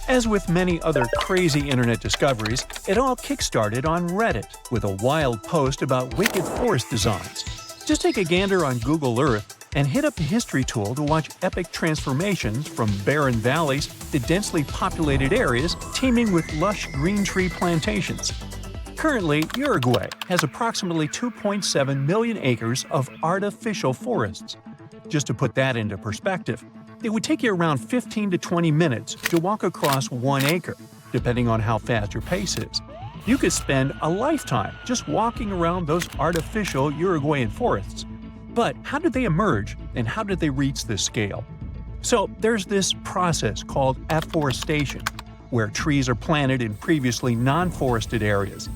As with many other crazy internet discoveries, it all kickstarted on Reddit with a wild post about wicked forest designs. Just take a gander on Google Earth and hit up the history tool to watch epic transformations from barren valleys to densely populated areas teeming with lush green tree plantations. Currently, Uruguay has approximately 2.7 million acres of artificial forests. Just to put that into perspective, it would take you around 15 to 20 minutes to walk across 1 acre, depending on how fast your pace is. You could spend a lifetime just walking around those artificial Uruguayan forests. But how did they emerge, and how did they reach this scale? So there's this process called afforestation, where trees are planted in previously non-forested areas.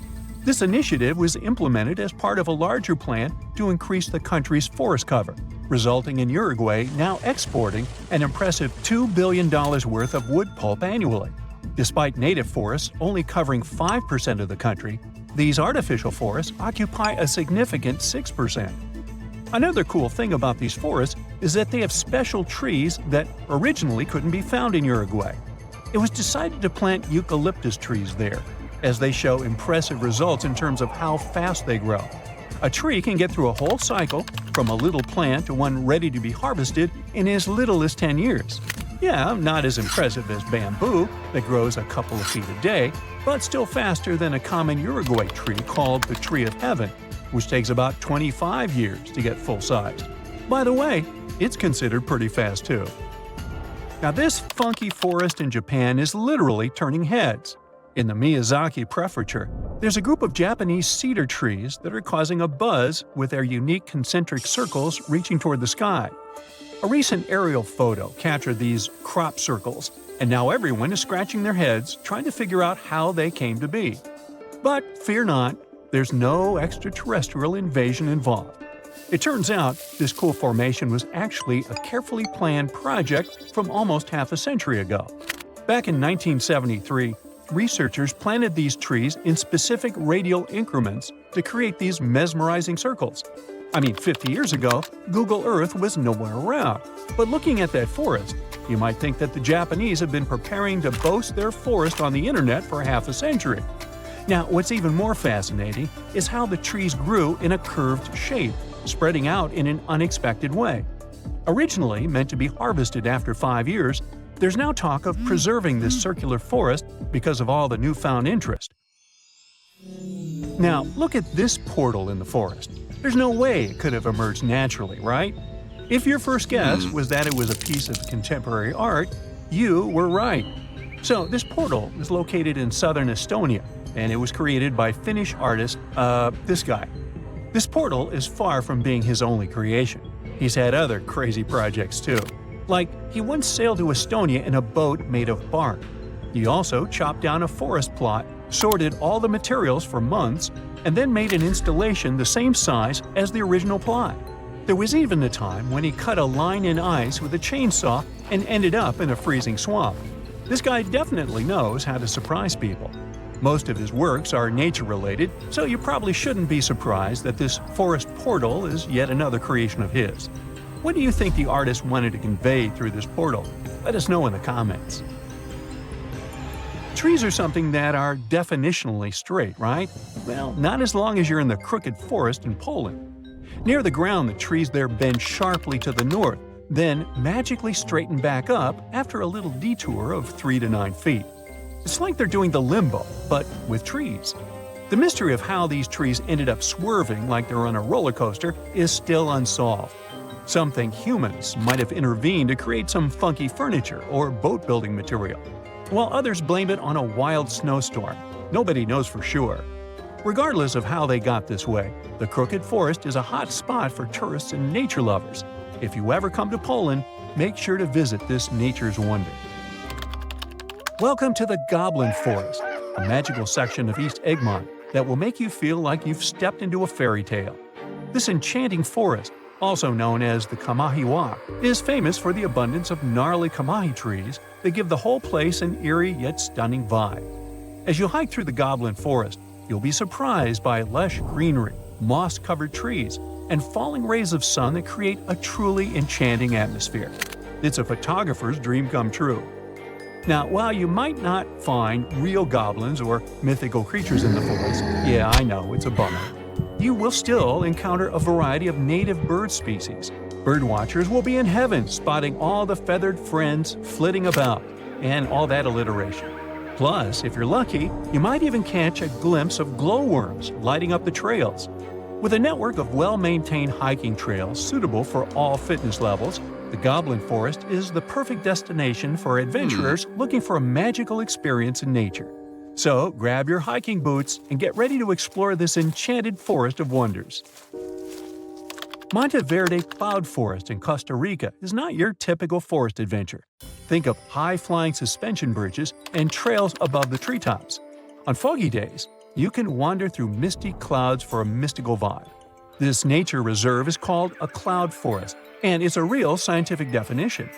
This initiative was implemented as part of a larger plan to increase the country's forest cover, resulting in Uruguay now exporting an impressive $2 billion worth of wood pulp annually. Despite native forests only covering 5% of the country, these artificial forests occupy a significant 6%. Another cool thing about these forests is that they have special trees that originally couldn't be found in Uruguay. It was decided to plant eucalyptus trees there, as they show impressive results in terms of how fast they grow. A tree can get through a whole cycle, from a little plant to one ready to be harvested, in as little as 10 years. Yeah, not as impressive as bamboo, that grows a couple of feet a day, but still faster than a common Uruguay tree called the Tree of Heaven, which takes about 25 years to get full-sized. By the way, it's considered pretty fast too. Now this funky forest in Japan is literally turning heads. In the Miyazaki Prefecture, there's a group of Japanese cedar trees that are causing a buzz with their unique concentric circles reaching toward the sky. A recent aerial photo captured these crop circles, and now everyone is scratching their heads trying to figure out how they came to be. But fear not, there's no extraterrestrial invasion involved. It turns out this cool formation was actually a carefully planned project from almost half a century ago. Back in 1973, researchers planted these trees in specific radial increments to create these mesmerizing circles. I mean, 50 years ago, Google Earth was nowhere around. But looking at that forest, you might think that the Japanese have been preparing to boast their forest on the internet for half a century. Now, what's even more fascinating is how the trees grew in a curved shape, spreading out in an unexpected way. Originally meant to be harvested after 5 years, there's now talk of preserving this circular forest because of all the newfound interest. Now, look at this portal in the forest. There's no way it could have emerged naturally, right? If your first guess was that it was a piece of contemporary art, you were right. So this portal is located in southern Estonia, and it was created by Finnish artist, this guy. This portal is far from being his only creation. He's had other crazy projects too. Like, he once sailed to Estonia in a boat made of bark. He also chopped down a forest plot, sorted all the materials for months, and then made an installation the same size as the original plot. There was even a time when he cut a line in ice with a chainsaw and ended up in a freezing swamp. This guy definitely knows how to surprise people. Most of his works are nature-related, so you probably shouldn't be surprised that this forest portal is yet another creation of his. What do you think the artist wanted to convey through this portal? Let us know in the comments. Trees are something that are definitionally straight, right? Well, not as long as you're in the crooked forest in Poland. Near the ground, the trees there bend sharply to the north, then magically straighten back up after a little detour of 3 to 9 feet. It's like they're doing the limbo, but with trees. The mystery of how these trees ended up swerving like they're on a roller coaster is still unsolved. Some think humans might have intervened to create some funky furniture or boat-building material, while others blame it on a wild snowstorm. Nobody knows for sure. Regardless of how they got this way, the Crooked Forest is a hot spot for tourists and nature lovers. If you ever come to Poland, make sure to visit this nature's wonder. Welcome to the Goblin Forest, a magical section of East Egmont that will make you feel like you've stepped into a fairy tale. This enchanting forest, also known as the Kamahiwa, is famous for the abundance of gnarly kamahi trees that give the whole place an eerie yet stunning vibe. As you hike through the Goblin Forest, you'll be surprised by lush greenery, moss-covered trees, and falling rays of sun that create a truly enchanting atmosphere. It's a photographer's dream come true. Now, while you might not find real goblins or mythical creatures in the forest, yeah, I know, it's a bummer, you will still encounter a variety of native bird species. Birdwatchers will be in heaven spotting all the feathered friends flitting about, and all that alliteration. Plus, if you're lucky, you might even catch a glimpse of glowworms lighting up the trails. With a network of well-maintained hiking trails suitable for all fitness levels, the Goblin Forest is the perfect destination for adventurers looking for a magical experience in nature. So, grab your hiking boots and get ready to explore this enchanted forest of wonders. Monteverde Cloud Forest in Costa Rica is not your typical forest adventure. Think of high-flying suspension bridges and trails above the treetops. On foggy days, you can wander through misty clouds for a mystical vibe. This nature reserve is called a cloud forest, and it's a real scientific definition.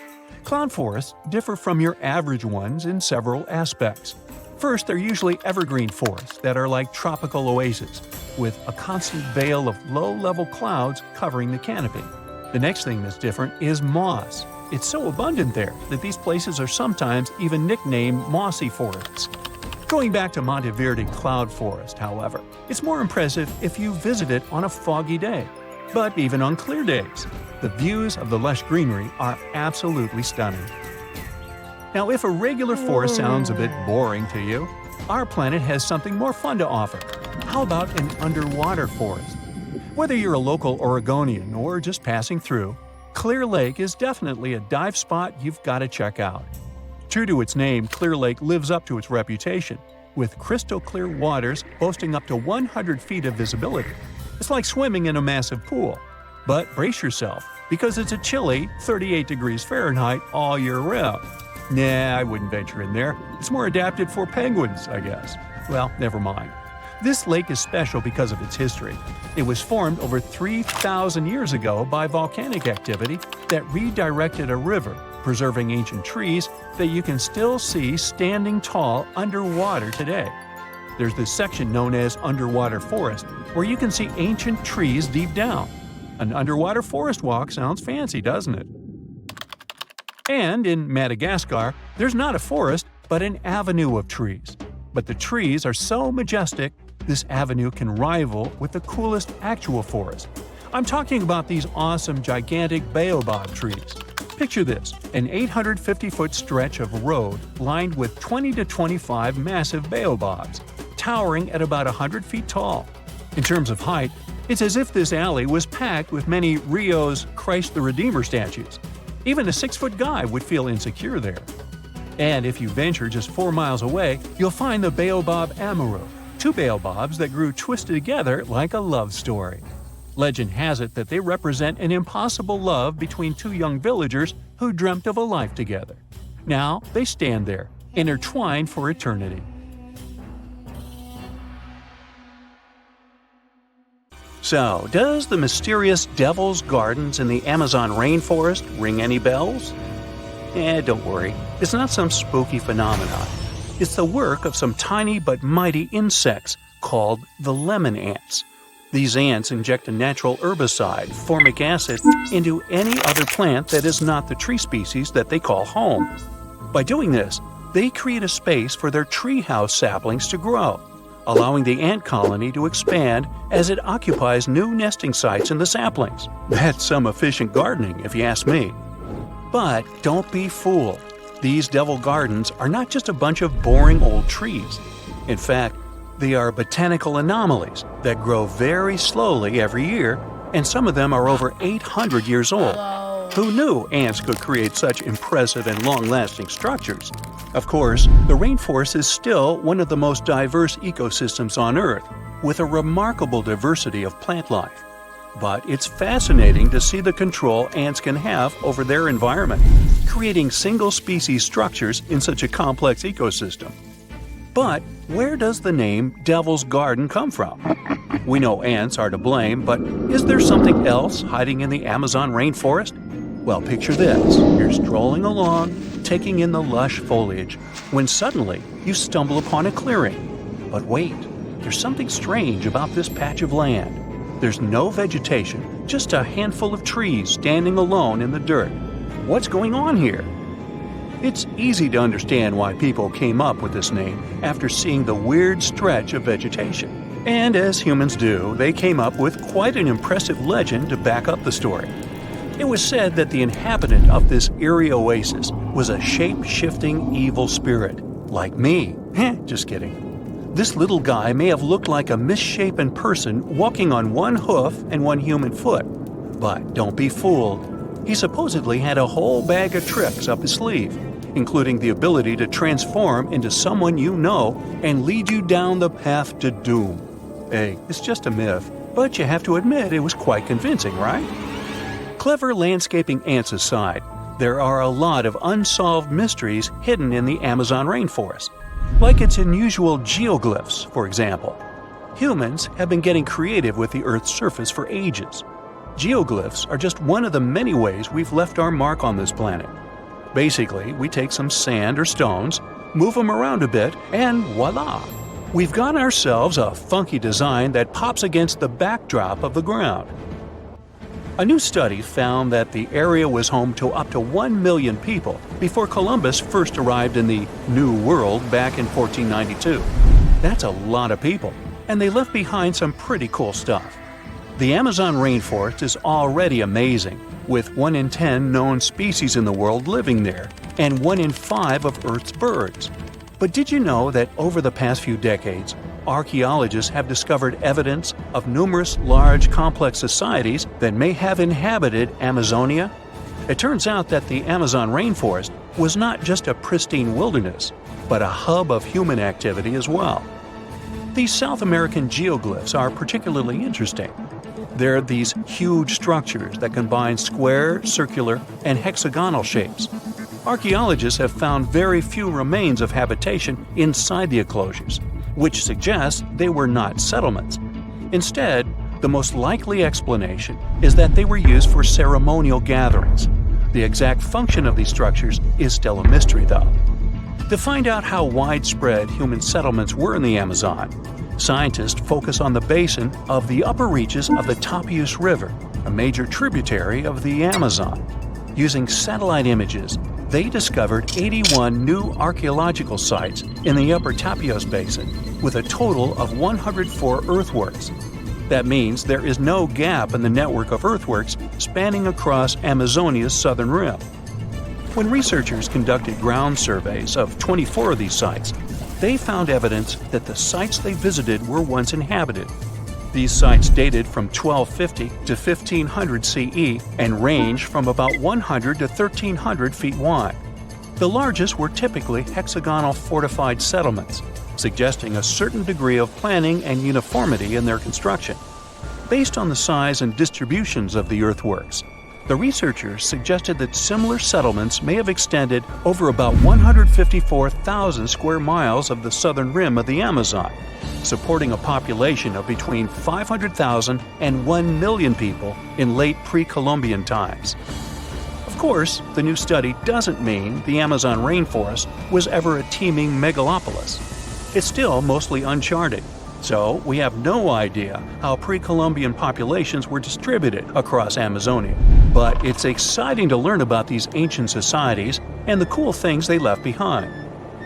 Cloud forests differ from your average ones in several aspects. First, they're usually evergreen forests that are like tropical oases, with a constant veil of low-level clouds covering the canopy. The next thing that's different is moss. It's so abundant there that these places are sometimes even nicknamed mossy forests. Going back to Monteverde Cloud Forest, however, it's more impressive if you visit it on a foggy day. But even on clear days, the views of the lush greenery are absolutely stunning. Now, if a regular forest sounds a bit boring to you, our planet has something more fun to offer. How about an underwater forest? Whether you're a local Oregonian or just passing through, Clear Lake is definitely a dive spot you've got to check out. True to its name, Clear Lake lives up to its reputation, with crystal-clear waters boasting up to 100 feet of visibility. It's like swimming in a massive pool. But brace yourself, because it's a chilly 38 degrees Fahrenheit all year round. Nah, I wouldn't venture in there. It's more adapted for penguins, I guess. Well, never mind. This lake is special because of its history. It was formed over 3,000 years ago by volcanic activity that redirected a river, preserving ancient trees that you can still see standing tall underwater today. There's this section known as underwater forest, where you can see ancient trees deep down. An underwater forest walk sounds fancy, doesn't it? And in Madagascar, there's not a forest, but an avenue of trees. But the trees are so majestic, this avenue can rival with the coolest actual forest. I'm talking about these awesome, gigantic baobab trees. Picture this, an 850-foot stretch of road lined with 20 to 25 massive baobabs, towering at about 100 feet tall. In terms of height, it's as if this alley was packed with many Rio's Christ the Redeemer statues. Even a 6-foot guy would feel insecure there. And if you venture just 4 miles away, you'll find the Baobab Amaru, 2 baobabs that grew twisted together like a love story. Legend has it that they represent an impossible love between 2 young villagers who dreamt of a life together. Now they stand there, intertwined for eternity. So, does the mysterious Devil's Gardens in the Amazon rainforest ring any bells? Don't worry, it's not some spooky phenomenon. It's the work of some tiny but mighty insects called the lemon ants. These ants inject a natural herbicide, formic acid, into any other plant that is not the tree species that they call home. By doing this, they create a space for their treehouse saplings to grow, allowing the ant colony to expand as it occupies new nesting sites in the saplings. That's some efficient gardening, if you ask me. But don't be fooled. These devil gardens are not just a bunch of boring old trees. In fact, they are botanical anomalies that grow very slowly every year, and some of them are over 800 years old. Who knew ants could create such impressive and long-lasting structures? Of course, the rainforest is still one of the most diverse ecosystems on Earth, with a remarkable diversity of plant life. But it's fascinating to see the control ants can have over their environment, creating single-species structures in such a complex ecosystem. But where does the name Devil's Garden come from? We know ants are to blame, but is there something else hiding in the Amazon rainforest? Well, picture this. You're strolling along, taking in the lush foliage, when suddenly you stumble upon a clearing. But wait, there's something strange about this patch of land. There's no vegetation, just a handful of trees standing alone in the dirt. What's going on here? It's easy to understand why people came up with this name after seeing the weird stretch of vegetation. And as humans do, they came up with quite an impressive legend to back up the story. It was said that the inhabitant of this eerie oasis was a shape-shifting evil spirit, like me. Just kidding. This little guy may have looked like a misshapen person walking on one hoof and one human foot. But don't be fooled. He supposedly had a whole bag of tricks up his sleeve, including the ability to transform into someone you know and lead you down the path to doom. Hey, it's just a myth, but you have to admit it was quite convincing, right? Clever landscaping ants aside, there are a lot of unsolved mysteries hidden in the Amazon rainforest, like its unusual geoglyphs, for example. Humans have been getting creative with the Earth's surface for ages. Geoglyphs are just one of the many ways we've left our mark on this planet. Basically, we take some sand or stones, move them around a bit, and voila! We've got ourselves a funky design that pops against the backdrop of the ground. A new study found that the area was home to up to 1 million people before Columbus first arrived in the New World back in 1492. That's a lot of people, and they left behind some pretty cool stuff. The Amazon rainforest is already amazing, with 1 in 10 known species in the world living there, and 1 in 5 of Earth's birds. But did you know that over the past few decades, archaeologists have discovered evidence of numerous large complex societies that may have inhabited Amazonia? It turns out that the Amazon rainforest was not just a pristine wilderness, but a hub of human activity as well. These South American geoglyphs are particularly interesting. They're these huge structures that combine square, circular, and hexagonal shapes. Archaeologists have found very few remains of habitation inside the enclosures, which suggests they were not settlements. Instead, the most likely explanation is that they were used for ceremonial gatherings. The exact function of these structures is still a mystery, though. To find out how widespread human settlements were in the Amazon, scientists focus on the basin of the upper reaches of the Tapias River, a major tributary of the Amazon. Using satellite images, they discovered 81 new archaeological sites in the upper Tapias Basin, with a total of 104 earthworks. That means there is no gap in the network of earthworks spanning across Amazonia's southern rim. When researchers conducted ground surveys of 24 of these sites, they found evidence that the sites they visited were once inhabited. These sites dated from 1250 to 1500 CE and ranged from about 100 to 1300 feet wide. The largest were typically hexagonal fortified settlements, suggesting a certain degree of planning and uniformity in their construction. Based on the size and distributions of the earthworks, the researchers suggested that similar settlements may have extended over about 154,000 square miles of the southern rim of the Amazon, supporting a population of between 500,000 and 1 million people in late pre-Columbian times. Of course, the new study doesn't mean the Amazon rainforest was ever a teeming megalopolis. It's still mostly uncharted, so we have no idea how pre-Columbian populations were distributed across Amazonia. But it's exciting to learn about these ancient societies and the cool things they left behind.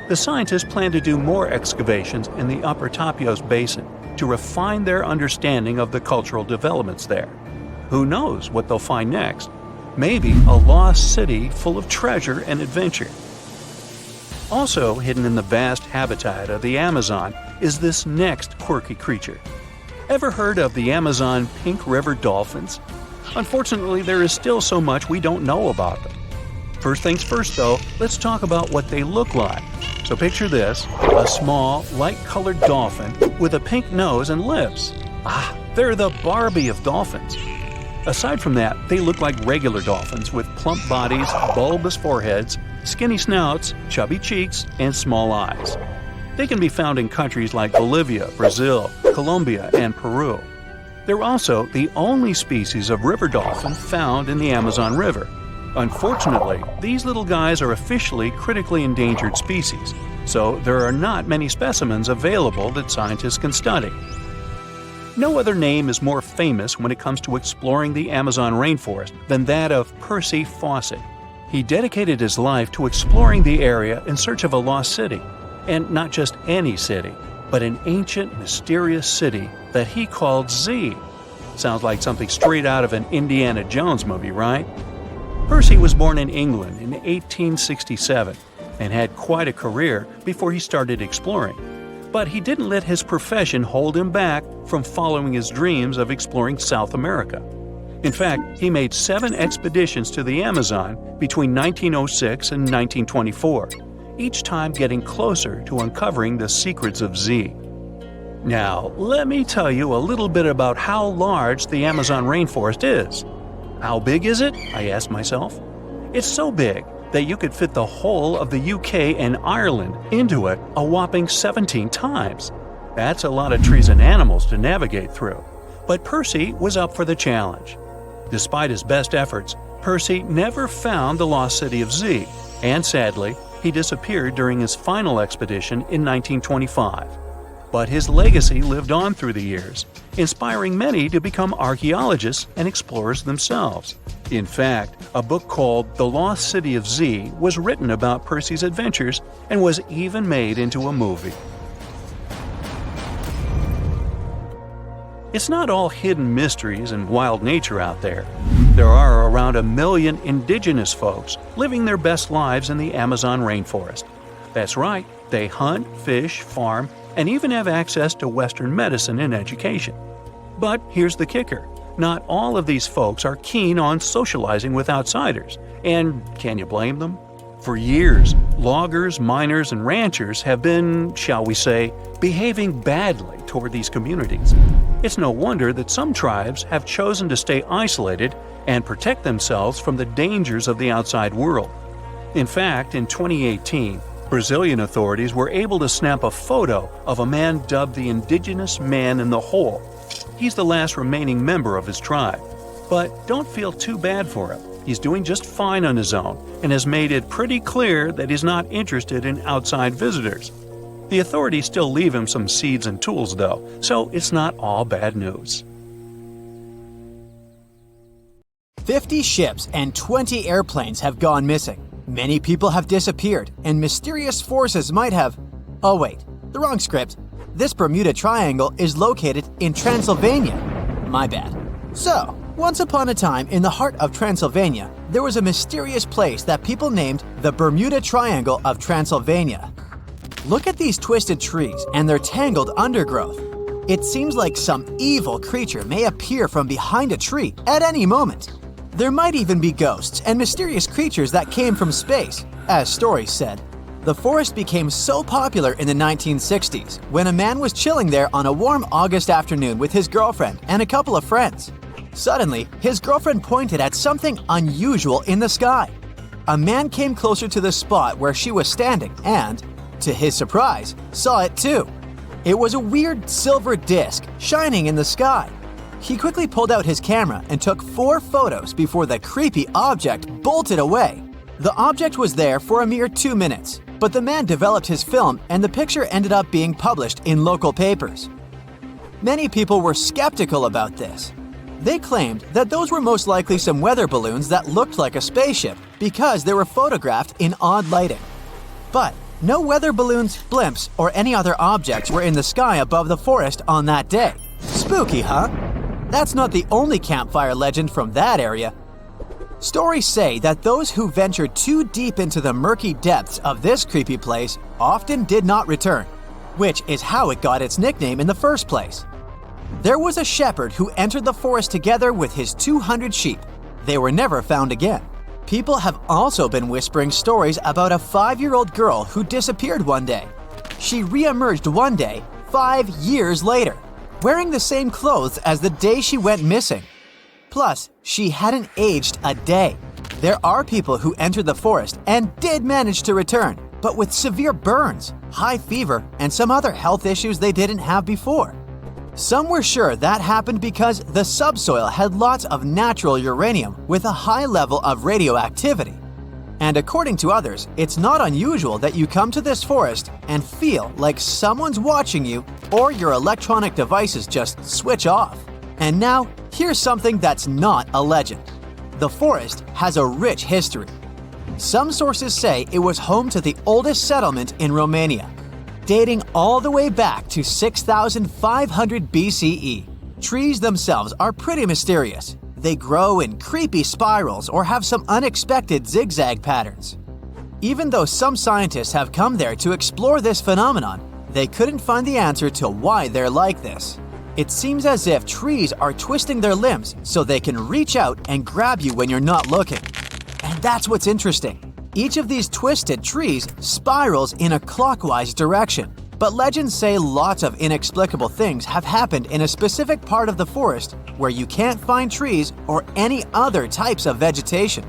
The scientists plan to do more excavations in the upper Tapias Basin to refine their understanding of the cultural developments there. Who knows what they'll find next? Maybe a lost city full of treasure and adventure. Also hidden in the vast habitat of the Amazon is this next quirky creature. Ever heard of the Amazon pink river dolphins? Unfortunately, there is still so much we don't know about them. First things first, though, let's talk about what they look like. So picture this, a small, light-colored dolphin with a pink nose and lips. They're the Barbie of dolphins. Aside from that, they look like regular dolphins with plump bodies, bulbous foreheads, skinny snouts, chubby cheeks, and small eyes. They can be found in countries like Bolivia, Brazil, Colombia, and Peru. They're also the only species of river dolphin found in the Amazon River. Unfortunately, these little guys are officially critically endangered species, so there are not many specimens available that scientists can study. No other name is more famous when it comes to exploring the Amazon rainforest than that of Percy Faucett. He dedicated his life to exploring the area in search of a lost city. And not just any city, but an ancient, mysterious city that he called Z. Sounds like something straight out of an Indiana Jones movie, right? Percy was born in England in 1867 and had quite a career before he started exploring. But he didn't let his profession hold him back from following his dreams of exploring South America. In fact, he made 7 expeditions to the Amazon between 1906 and 1924, each time getting closer to uncovering the secrets of Z. Now, let me tell you a little bit about how large the Amazon rainforest is. How big is it? I asked myself. It's so big that you could fit the whole of the UK and Ireland into it a whopping 17 times. That's a lot of trees and animals to navigate through. But Percy was up for the challenge. Despite his best efforts, Percy never found the lost city of Z, and sadly, he disappeared during his final expedition in 1925. But his legacy lived on through the years, inspiring many to become archaeologists and explorers themselves. In fact, a book called The Lost City of Z was written about Percy's adventures and was even made into a movie. It's not all hidden mysteries and wild nature out there. There are around 1 million indigenous folks living their best lives in the Amazon rainforest. That's right, they hunt, fish, farm, and even have access to Western medicine and education. But here's the kicker. Not all of these folks are keen on socializing with outsiders, and can you blame them? For years, loggers, miners, and ranchers have been, shall we say, behaving badly toward these communities. It's no wonder that some tribes have chosen to stay isolated and protect themselves from the dangers of the outside world. In fact, in 2018, Brazilian authorities were able to snap a photo of a man dubbed the Indigenous Man in the Hole. He's the last remaining member of his tribe. But don't feel too bad for him. He's doing just fine on his own and has made it pretty clear that he's not interested in outside visitors. The authorities still leave him some seeds and tools though, so it's not all bad news. 50 ships and 20 airplanes have gone missing. Many people have disappeared, and mysterious forces might have… Oh wait, the wrong script. This Bermuda Triangle is located in Transylvania. My bad. So, once upon a time in the heart of Transylvania, there was a mysterious place that people named the Bermuda Triangle of Transylvania. Look at these twisted trees and their tangled undergrowth. It seems like some evil creature may appear from behind a tree at any moment. There might even be ghosts and mysterious creatures that came from space, as stories said. The forest became so popular in the 1960s when a man was chilling there on a warm August afternoon with his girlfriend and a couple of friends. Suddenly, his girlfriend pointed at something unusual in the sky. A man came closer to the spot where she was standing and, to his surprise, saw it too. It was a weird silver disc shining in the sky. He quickly pulled out his camera and took 4 photos before the creepy object bolted away. The object was there for a mere 2 minutes, but the man developed his film and the picture ended up being published in local papers. Many people were skeptical about this. They claimed that those were most likely some weather balloons that looked like a spaceship because they were photographed in odd lighting. But no weather balloons, blimps, or any other objects were in the sky above the forest on that day. Spooky, huh? That's not the only campfire legend from that area. Stories say that those who ventured too deep into the murky depths of this creepy place often did not return, which is how it got its nickname in the first place. There was a shepherd who entered the forest together with his 200 sheep. They were never found again. People have also been whispering stories about a 5-year-old girl who disappeared one day. She re-emerged one day, 5 years later, wearing the same clothes as the day she went missing. Plus, she hadn't aged a day. There are people who entered the forest and did manage to return, but with severe burns, high fever, and some other health issues they didn't have before. Some were sure that happened because the subsoil had lots of natural uranium with a high level of radioactivity. And according to others, it's not unusual that you come to this forest and feel like someone's watching you or your electronic devices just switch off. And now, here's something that's not a legend. The forest has a rich history. Some sources say it was home to the oldest settlement in Romania, dating all the way back to 6,500 BCE. Trees themselves are pretty mysterious. They grow in creepy spirals or have some unexpected zigzag patterns. Even though some scientists have come there to explore this phenomenon, they couldn't find the answer to why they're like this. It seems as if trees are twisting their limbs so they can reach out and grab you when you're not looking. And that's what's interesting. Each of these twisted trees spirals in a clockwise direction. But legends say lots of inexplicable things have happened in a specific part of the forest where you can't find trees or any other types of vegetation.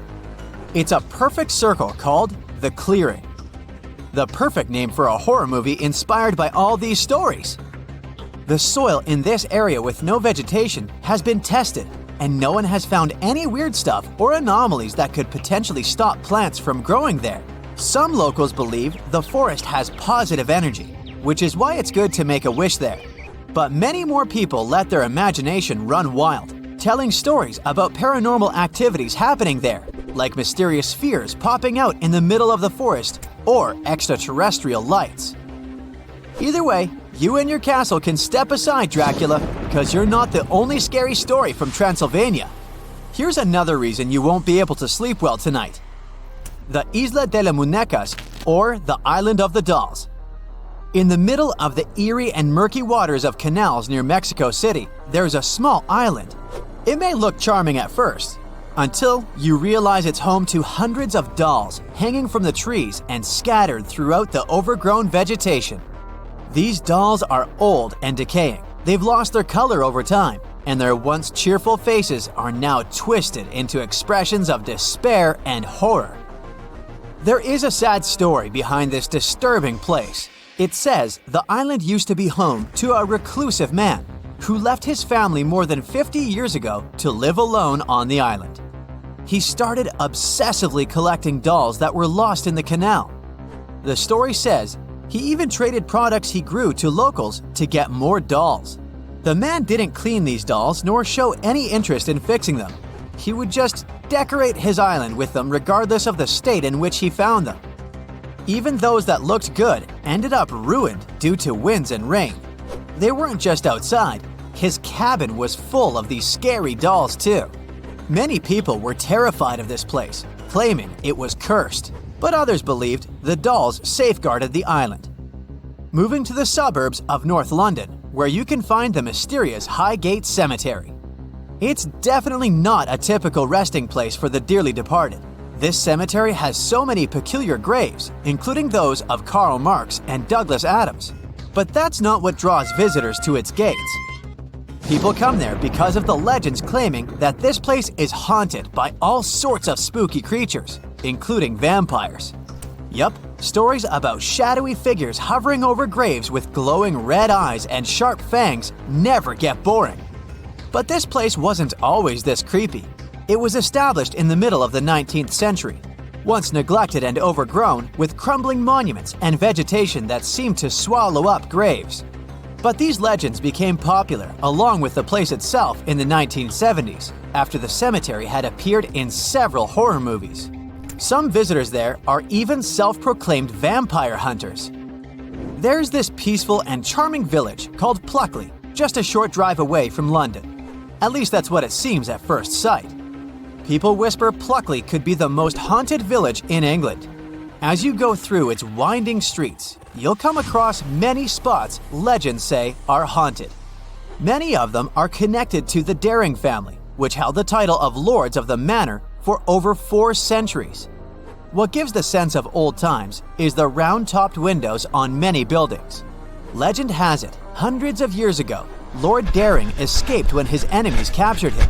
It's a perfect circle called the clearing. The perfect name for a horror movie inspired by all these stories. The soil in this area with no vegetation has been tested, and no one has found any weird stuff or anomalies that could potentially stop plants from growing there. Some locals believe the forest has positive energy, which is why it's good to make a wish there. But many more people let their imagination run wild, telling stories about paranormal activities happening there, like mysterious spheres popping out in the middle of the forest or extraterrestrial lights. Either way, you and your castle can step aside, Dracula, because you're not the only scary story from Transylvania. Here's another reason you won't be able to sleep well tonight. The Isla de las Muñecas, or the Island of the Dolls. In the middle of the eerie and murky waters of canals near Mexico City, there's a small island. It may look charming at first, until you realize it's home to hundreds of dolls hanging from the trees and scattered throughout the overgrown vegetation. These dolls are old and decaying. They've lost their color over time, and their once cheerful faces are now twisted into expressions of despair and horror. There is a sad story behind this disturbing place. It says the island used to be home to a reclusive man who left his family more than 50 years ago to live alone on the island. He started obsessively collecting dolls that were lost in the canal. The story says he even traded products he grew to locals to get more dolls. The man didn't clean these dolls nor show any interest in fixing them. He would just decorate his island with them regardless of the state in which he found them. Even those that looked good ended up ruined due to winds and rain. They weren't just outside, his cabin was full of these scary dolls too. Many people were terrified of this place, claiming it was cursed, but others believed the dolls safeguarded the island. Moving to the suburbs of North London, where you can find the mysterious Highgate Cemetery. It's definitely not a typical resting place for the dearly departed. This cemetery has so many peculiar graves, including those of Karl Marx and Douglas Adams. But that's not what draws visitors to its gates. People come there because of the legends claiming that this place is haunted by all sorts of spooky creatures, including vampires. Yup, stories about shadowy figures hovering over graves with glowing red eyes and sharp fangs never get boring. But this place wasn't always this creepy. It was established in the middle of the 19th century, once neglected and overgrown with crumbling monuments and vegetation that seemed to swallow up graves. But these legends became popular along with the place itself in the 1970s, after the cemetery had appeared in several horror movies. Some visitors there are even self-proclaimed vampire hunters. There's this peaceful and charming village called Pluckley, just a short drive away from London. At least that's what it seems at first sight. People whisper Pluckley could be the most haunted village in England. As you go through its winding streets, you'll come across many spots legends say are haunted. Many of them are connected to the Daring family, which held the title of Lords of the Manor for over 4 centuries. What gives the sense of old times is the round-topped windows on many buildings. Legend has it, hundreds of years ago, Lord Daring escaped when his enemies captured him.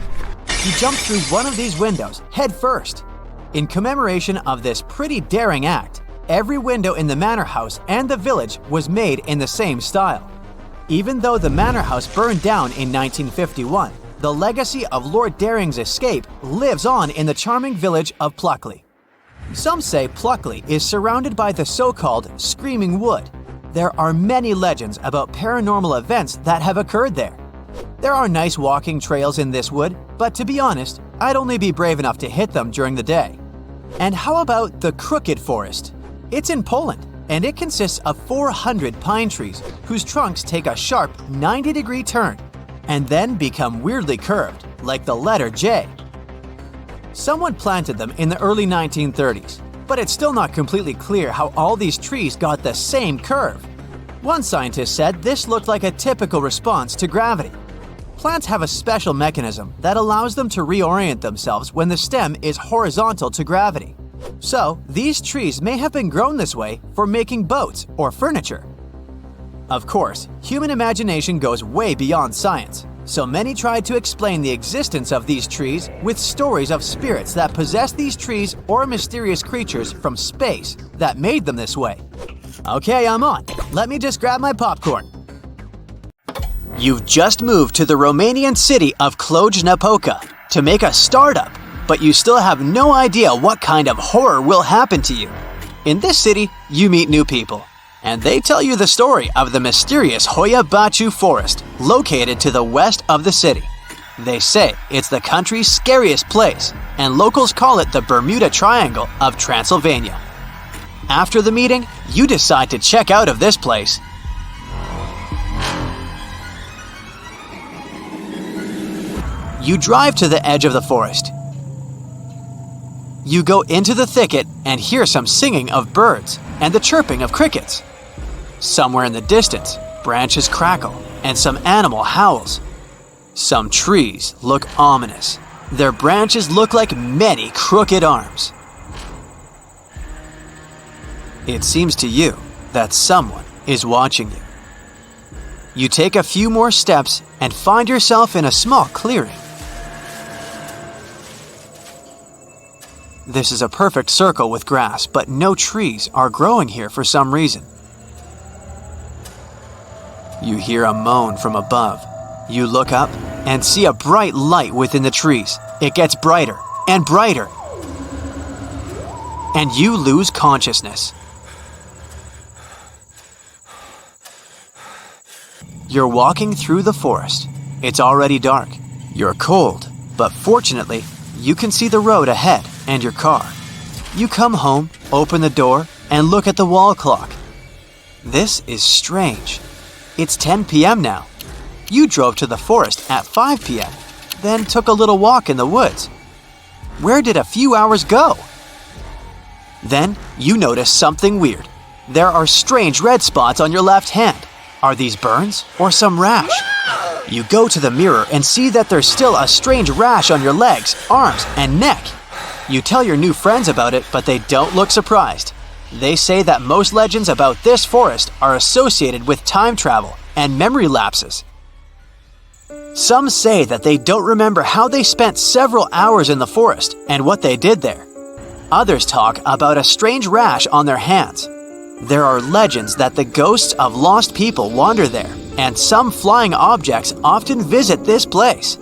He jumped through one of these windows head first. In commemoration of this pretty daring act, every window in the manor house and the village was made in the same style. Even though the manor house burned down in 1951, the legacy of Lord Daring's escape lives on in the charming village of Pluckley. Some say Pluckley is surrounded by the so-called Screaming Wood. There are many legends about paranormal events that have occurred there. There are nice walking trails in this wood, but to be honest, I'd only be brave enough to hit them during the day. And how about the Crooked Forest? It's in Poland, and it consists of 400 pine trees whose trunks take a sharp 90-degree turn and then become weirdly curved, like the letter J. Someone planted them in the early 1930s, but it's still not completely clear how all these trees got the same curve. One scientist said this looked like a typical response to gravity. Plants have a special mechanism that allows them to reorient themselves when the stem is horizontal to gravity. So, these trees may have been grown this way for making boats or furniture. Of course, human imagination goes way beyond science, so many tried to explain the existence of these trees with stories of spirits that possess these trees or mysterious creatures from space that made them this way. Okay, I'm on. Let me just grab my popcorn. You've just moved to the Romanian city of Cluj-Napoca to make a startup, but you still have no idea what kind of horror will happen to you. In this city, you meet new people, and they tell you the story of the mysterious Hoia Baciu Forest located to the west of the city. They say it's the country's scariest place, and locals call it the Bermuda Triangle of Transylvania. After the meeting, you decide to check out of this place. You drive to the edge of the forest. You go into the thicket and hear some singing of birds and the chirping of crickets. Somewhere in the distance, branches crackle and some animal howls. Some trees look ominous. Their branches look like many crooked arms. It seems to you that someone is watching you. You take a few more steps and find yourself in a small clearing. This is a perfect circle with grass, but no trees are growing here for some reason. You hear a moan from above. You look up and see a bright light within the trees. It gets brighter and brighter. And you lose consciousness. You're walking through the forest. It's already dark. You're cold, but fortunately, you can see the road ahead and your car. You come home, open the door, and look at the wall clock. This is strange. It's 10 p.m. now. You drove to the forest at 5 p.m., then took a little walk in the woods. Where did a few hours go? Then you notice something weird. There are strange red spots on your left hand. Are these burns or some rash? You go to the mirror and see that there's still a strange rash on your legs, arms, and neck. You tell your new friends about it, but they don't look surprised. They say that most legends about this forest are associated with time travel and memory lapses. Some say that they don't remember how they spent several hours in the forest and what they did there. Others talk about a strange rash on their hands. There are legends that the ghosts of lost people wander there, and some flying objects often visit this place.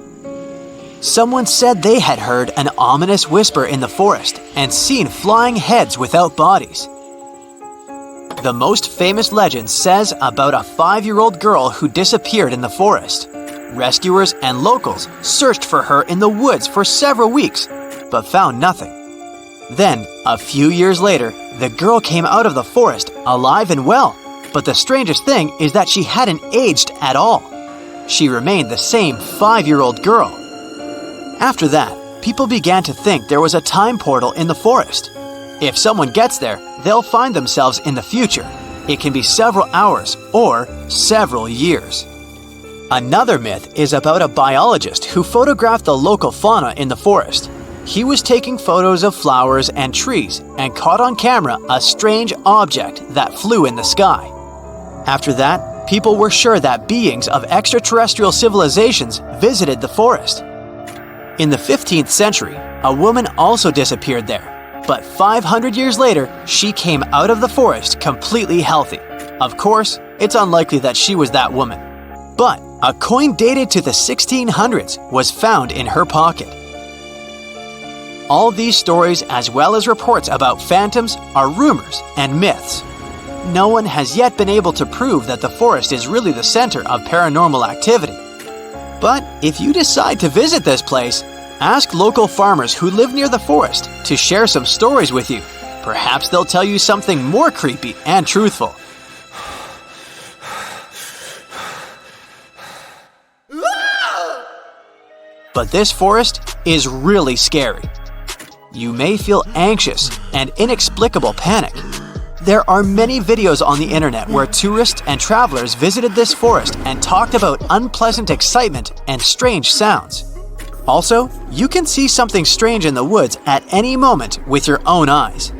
Someone said they had heard an ominous whisper in the forest and seen flying heads without bodies. The most famous legend says about a 5-year-old girl who disappeared in the forest. Rescuers and locals searched for her in the woods for several weeks, but found nothing. Then, a few years later, the girl came out of the forest alive and well, but the strangest thing is that she hadn't aged at all. She remained the same 5-year-old girl. After that, people began to think there was a time portal in the forest. If someone gets there, they'll find themselves in the future. It can be several hours or several years. Another myth is about a biologist who photographed the local fauna in the forest. He was taking photos of flowers and trees and caught on camera a strange object that flew in the sky. After that, people were sure that beings of extraterrestrial civilizations visited the forest. In the 15th century, a woman also disappeared there, but 500 years later, she came out of the forest completely healthy. Of course, it's unlikely that she was that woman. But a coin dated to the 1600s was found in her pocket. All these stories, as well as reports about phantoms, are rumors and myths. No one has yet been able to prove that the forest is really the center of paranormal activity. But if you decide to visit this place, Ask local farmers who live near the forest to share some stories with you. Perhaps they'll tell you something more creepy and truthful. But this forest is really scary. You may feel anxious and inexplicable panic. There are many videos on the internet where tourists and travelers visited this forest and talked about unpleasant excitement and strange sounds. Also, you can see something strange in the woods at any moment with your own eyes.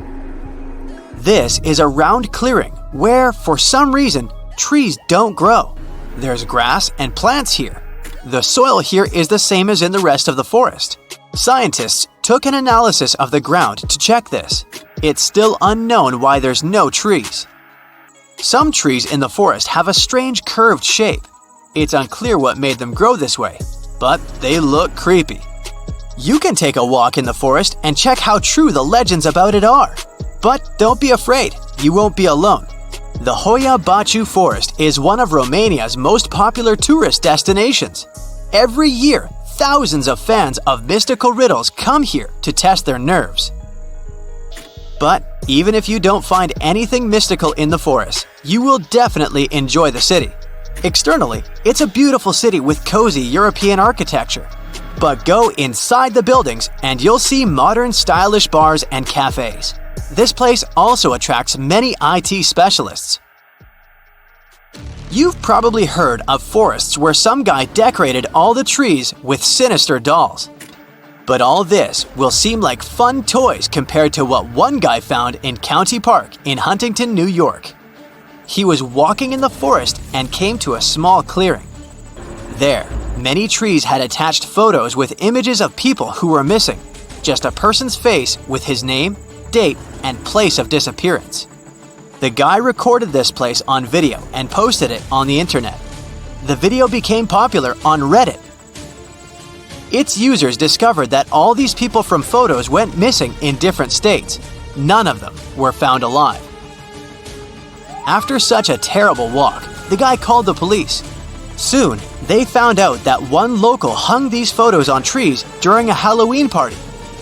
This is a round clearing where, for some reason, trees don't grow. There's grass and plants here. The soil here is the same as in the rest of the forest. Scientists took an analysis of the ground to check this. It's still unknown why there's no trees. Some trees in the forest have a strange curved shape. It's unclear what made them grow this way, but they look creepy. You can take a walk in the forest and check how true the legends about it are. But don't be afraid, you won't be alone. The Hoia Baciu Forest is one of Romania's most popular tourist destinations. Every year, thousands of fans of mystical riddles come here to test their nerves. But even if you don't find anything mystical in the forest, you will definitely enjoy the city. Externally, it's a beautiful city with cozy European architecture. But go inside the buildings and you'll see modern stylish bars and cafes. This place also attracts many IT specialists. You've probably heard of forests where some guy decorated all the trees with sinister dolls. But all this will seem like fun toys compared to what one guy found in County Park in Huntington, New York. He was walking in the forest and came to a small clearing. There, many trees had attached photos with images of people who were missing. Just a person's face with his name, date, and place of disappearance. The guy recorded this place on video and posted it on the internet. The video became popular on Reddit. Its users discovered that all these people from photos went missing in different states. None of them were found alive. After such a terrible walk, the guy called the police. Soon, they found out that one local hung these photos on trees during a Halloween party.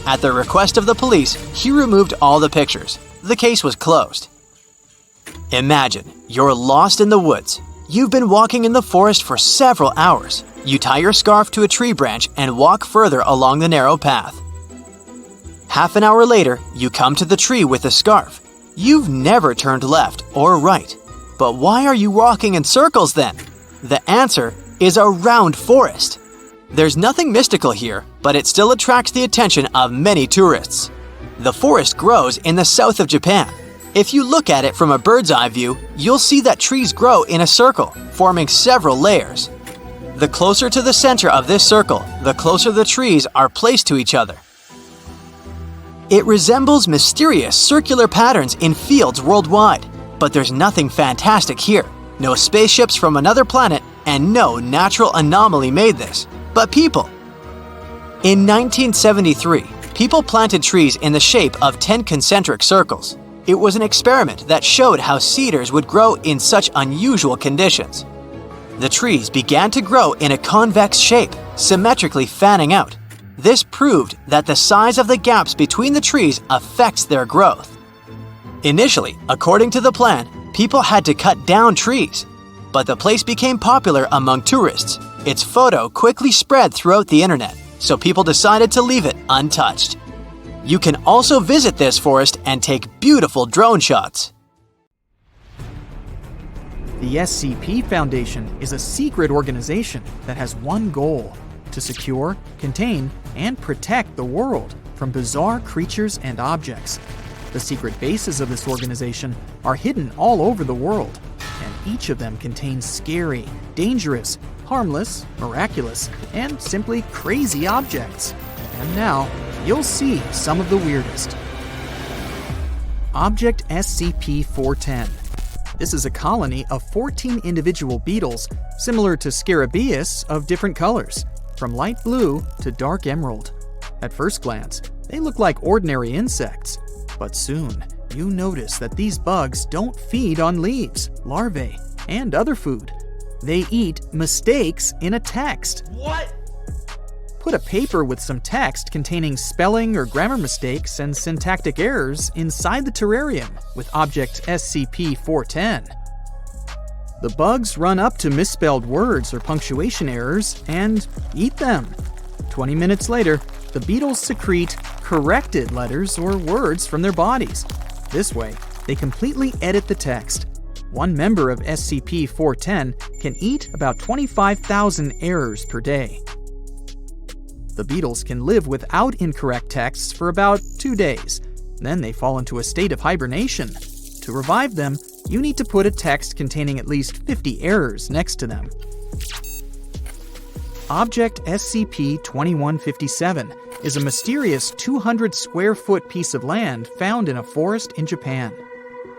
At the request of the police, he removed all the pictures. The case was closed. Imagine, you're lost in the woods. You've been walking in the forest for several hours. You tie your scarf to a tree branch and walk further along the narrow path. Half an hour later, you come to the tree with the scarf. You've never turned left or right. But why are you walking in circles then? The answer is a round forest. There's nothing mystical here, but it still attracts the attention of many tourists. The forest grows in the south of Japan. If you look at it from a bird's eye view, you'll see that trees grow in a circle, forming several layers. The closer to the center of this circle, the closer the trees are placed to each other. It resembles mysterious circular patterns in fields worldwide, but there's nothing fantastic here. No spaceships from another planet, and no natural anomaly made this, but people. In 1973, people planted trees in the shape of 10 concentric circles. It was an experiment that showed how cedars would grow in such unusual conditions. The trees began to grow in a convex shape, symmetrically fanning out. This proved that the size of the gaps between the trees affects their growth. Initially, according to the plan, people had to cut down trees. But the place became popular among tourists. Its photo quickly spread throughout the internet, so people decided to leave it untouched. You can also visit this forest and take beautiful drone shots. The SCP Foundation is a secret organization that has one goal: to secure, contain, and protect the world from bizarre creatures and objects. The secret bases of this organization are hidden all over the world, and each of them contains scary, dangerous, harmless, miraculous, and simply crazy objects. And now, you'll see some of the weirdest. Object SCP-410. This is a colony of 14 individual beetles, similar to Scarabaeus of different colors, from light blue to dark emerald. At first glance, they look like ordinary insects, but soon you notice that these bugs don't feed on leaves, larvae, and other food. They eat mistakes in a text. What? Put a paper with some text containing spelling or grammar mistakes and syntactic errors inside the terrarium with object SCP-410. The bugs run up to misspelled words or punctuation errors and eat them. 20 minutes later, the beetles secrete corrected letters or words from their bodies. This way, they completely edit the text. One member of SCP-410 can eat about 25,000 errors per day. The beetles can live without incorrect texts for about 2 days. Then they fall into a state of hibernation. To revive them, you need to put a text containing at least 50 errors next to them. Object SCP-2157 is a mysterious 200-square-foot piece of land found in a forest in Japan.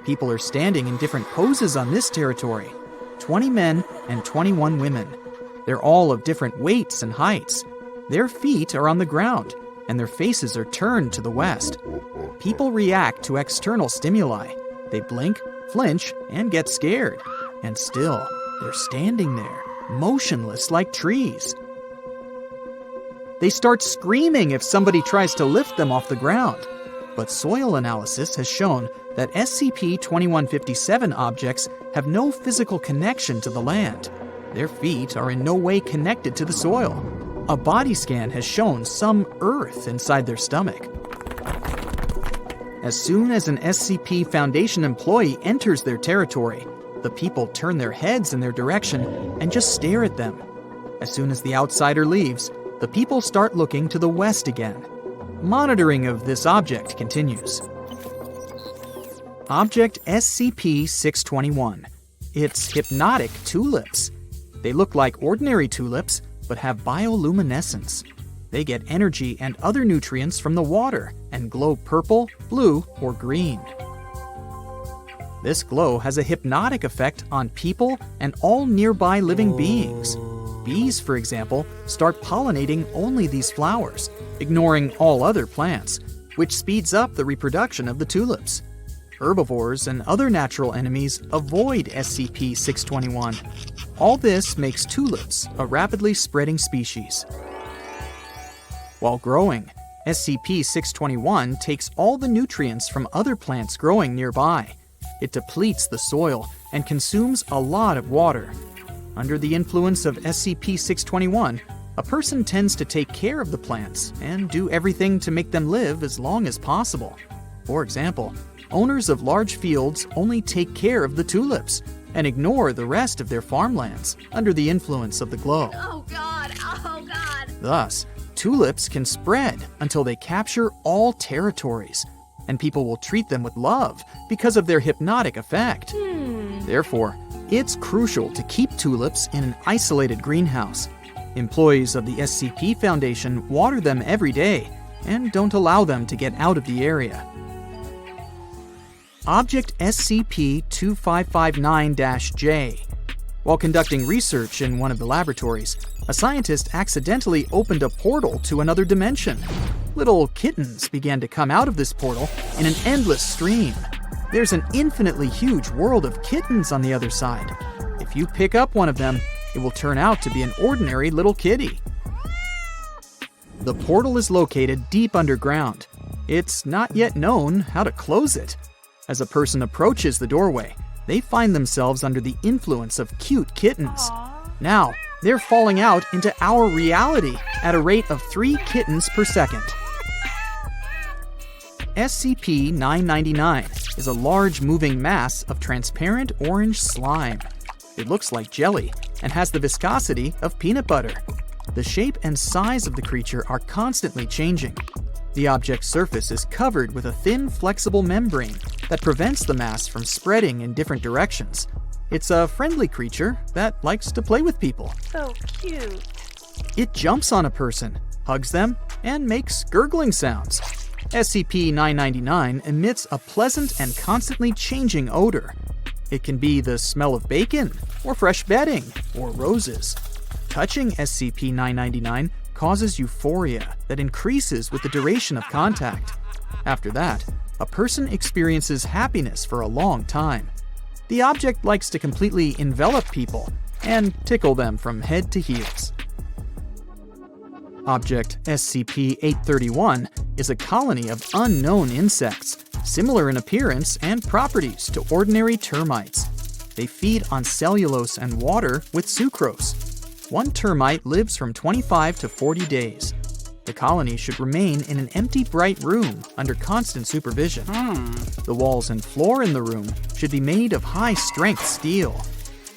People are standing in different poses on this territory. 20 men and 21 women. They're all of different weights and heights. Their feet are on the ground, and their faces are turned to the west. People react to external stimuli. They blink, flinch, and get scared. And still, they're standing there, motionless like trees. They start screaming if somebody tries to lift them off the ground. But soil analysis has shown that SCP-2157 objects have no physical connection to the land. Their feet are in no way connected to the soil. A body scan has shown some earth inside their stomach. As soon as an SCP Foundation employee enters their territory, the people turn their heads in their direction and just stare at them. As soon as the outsider leaves, the people start looking to the west again. Monitoring of this object continues. Object SCP-621. It's hypnotic tulips. They look like ordinary tulips, but have bioluminescence. They get energy and other nutrients from the water and glow purple, blue, or green. This glow has a hypnotic effect on people and all nearby living beings. Bees, for example, start pollinating only these flowers, ignoring all other plants, which speeds up the reproduction of the tulips. Herbivores and other natural enemies avoid SCP-621. All this makes tulips a rapidly spreading species. While growing, SCP-621 takes all the nutrients from other plants growing nearby. It depletes the soil and consumes a lot of water. Under the influence of SCP-621, a person tends to take care of the plants and do everything to make them live as long as possible. For example, owners of large fields only take care of the tulips and ignore the rest of their farmlands under the influence of the glow. Oh God! Oh God! Thus, tulips can spread until they capture all territories, and people will treat them with love because of their hypnotic effect. Therefore, it's crucial to keep tulips in an isolated greenhouse. Employees of the SCP Foundation water them every day and don't allow them to get out of the area. Object SCP-2559-J. While conducting research in one of the laboratories, a scientist accidentally opened a portal to another dimension. Little kittens began to come out of this portal in an endless stream. There's an infinitely huge world of kittens on the other side. If you pick up one of them, it will turn out to be an ordinary little kitty. The portal is located deep underground. It's not yet known how to close it. As a person approaches the doorway, they find themselves under the influence of cute kittens. Now, they're falling out into our reality at a rate of 3 kittens per second. SCP-999 is a large moving mass of transparent orange slime. It looks like jelly and has the viscosity of peanut butter. The shape and size of the creature are constantly changing. The object's surface is covered with a thin, flexible membrane that prevents the mass from spreading in different directions. It's a friendly creature that likes to play with people. So cute. It jumps on a person, hugs them, and makes gurgling sounds. SCP-999 emits a pleasant and constantly changing odor. It can be the smell of bacon, or fresh bedding, or roses. Touching SCP-999 causes euphoria that increases with the duration of contact. After that, a person experiences happiness for a long time. The object likes to completely envelop people and tickle them from head to heels. Object SCP-831 is a colony of unknown insects, similar in appearance and properties to ordinary termites. They feed on cellulose and water with sucrose. One termite lives from 25 to 40 days. The colony should remain in an empty, bright room under constant supervision. The walls and floor in the room should be made of high-strength steel.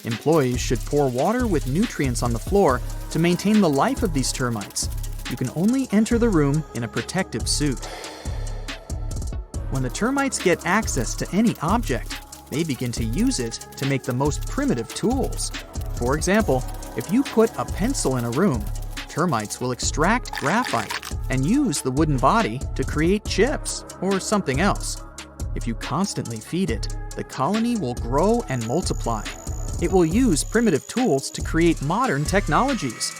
Employees should pour water with nutrients on the floor to maintain the life of these termites. You can only enter the room in a protective suit. When the termites get access to any object, they begin to use it to make the most primitive tools. For example, if you put a pencil in a room, termites will extract graphite and use the wooden body to create chips or something else. If you constantly feed it, the colony will grow and multiply. It will use primitive tools to create modern technologies.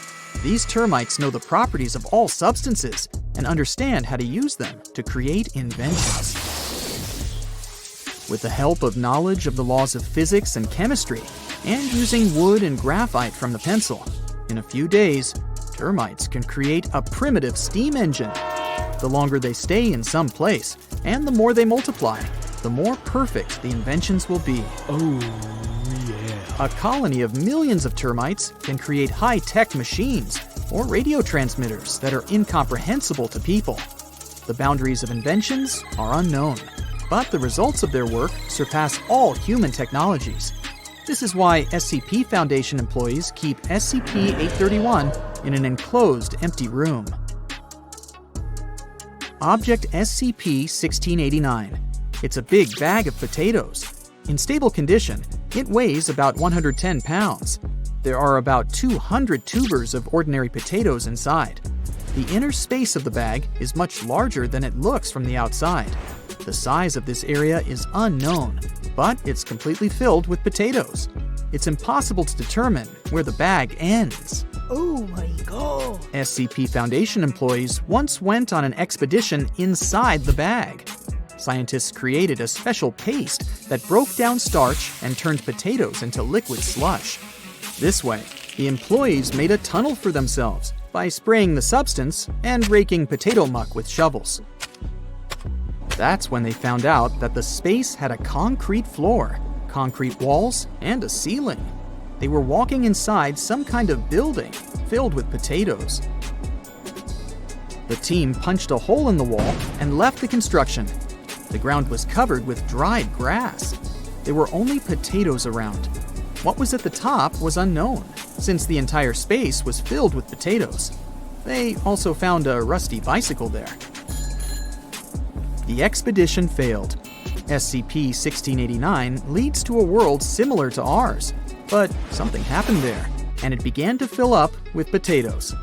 These termites know the properties of all substances and understand how to use them to create inventions. With the help of knowledge of the laws of physics and chemistry, and using wood and graphite from the pencil, in a few days, termites can create a primitive steam engine. The longer they stay in some place, and the more they multiply, the more perfect the inventions will be. Oh, yeah. A colony of millions of termites can create high-tech machines or radio transmitters that are incomprehensible to people. The boundaries of inventions are unknown, but the results of their work surpass all human technologies. This is why SCP Foundation employees keep SCP-831 in an enclosed, empty room. Object SCP-1689. It's a big bag of potatoes. In stable condition, it weighs about 110 pounds. There are about 200 tubers of ordinary potatoes inside. The inner space of the bag is much larger than it looks from the outside. The size of this area is unknown, but it's completely filled with potatoes. It's impossible to determine where the bag ends. Oh my god. SCP Foundation employees once went on an expedition inside the bag. Scientists created a special paste that broke down starch and turned potatoes into liquid slush. This way, the employees made a tunnel for themselves by spraying the substance and raking potato muck with shovels. That's when they found out that the space had a concrete floor, concrete walls, and a ceiling. They were walking inside some kind of building filled with potatoes. The team punched a hole in the wall and left the construction. The ground was covered with dried grass. There were only potatoes around. What was at the top was unknown, since the entire space was filled with potatoes. They also found a rusty bicycle there. The expedition failed. SCP-1689 leads to a world similar to ours, but something happened there, and it began to fill up with potatoes.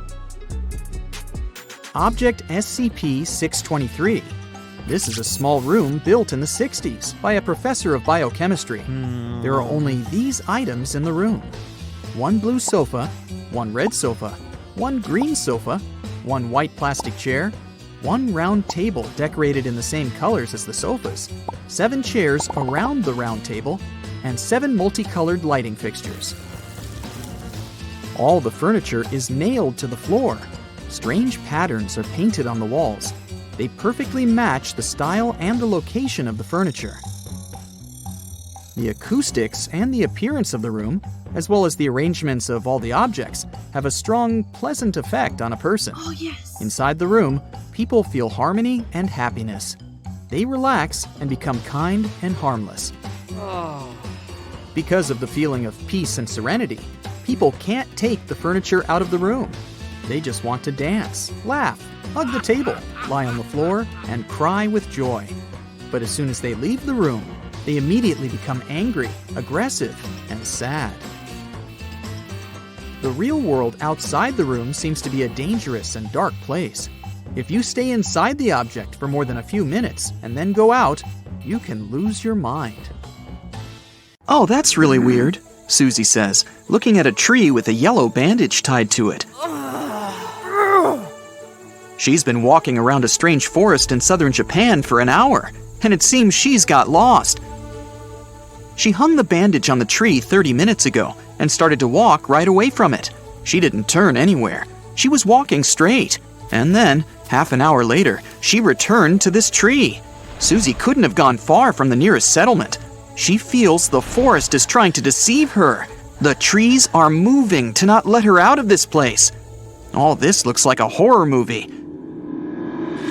Object SCP-623. This is a small room built in the 60s by a professor of biochemistry. There are only these items in the room: one blue sofa, one red sofa, one green sofa, one white plastic chair, one round table decorated in the same colors as the sofas, 7 chairs around the round table, and 7 multicolored lighting fixtures. All the furniture is nailed to the floor. Strange patterns are painted on the walls. They perfectly match the style and the location of the furniture. The acoustics and the appearance of the room, as well as the arrangements of all the objects, have a strong, pleasant effect on a person. Oh yes. Inside the room, people feel harmony and happiness. They relax and become kind and harmless. Because of the feeling of peace and serenity, people can't take the furniture out of the room. They just want to dance, laugh, hug the table, lie on the floor, and cry with joy. But as soon as they leave the room, they immediately become angry, aggressive, and sad. The real world outside the room seems to be a dangerous and dark place. If you stay inside the object for more than a few minutes and then go out, you can lose your mind. "Oh, that's really weird," Susie says, looking at a tree with a yellow bandage tied to it. She's been walking around a strange forest in southern Japan for an hour, and it seems she's got lost. She hung the bandage on the tree 30 minutes ago and started to walk right away from it. She didn't turn anywhere. She was walking straight, and then, half an hour later, she returned to this tree. Susie couldn't have gone far from the nearest settlement. She feels the forest is trying to deceive her. The trees are moving to not let her out of this place. All this looks like a horror movie.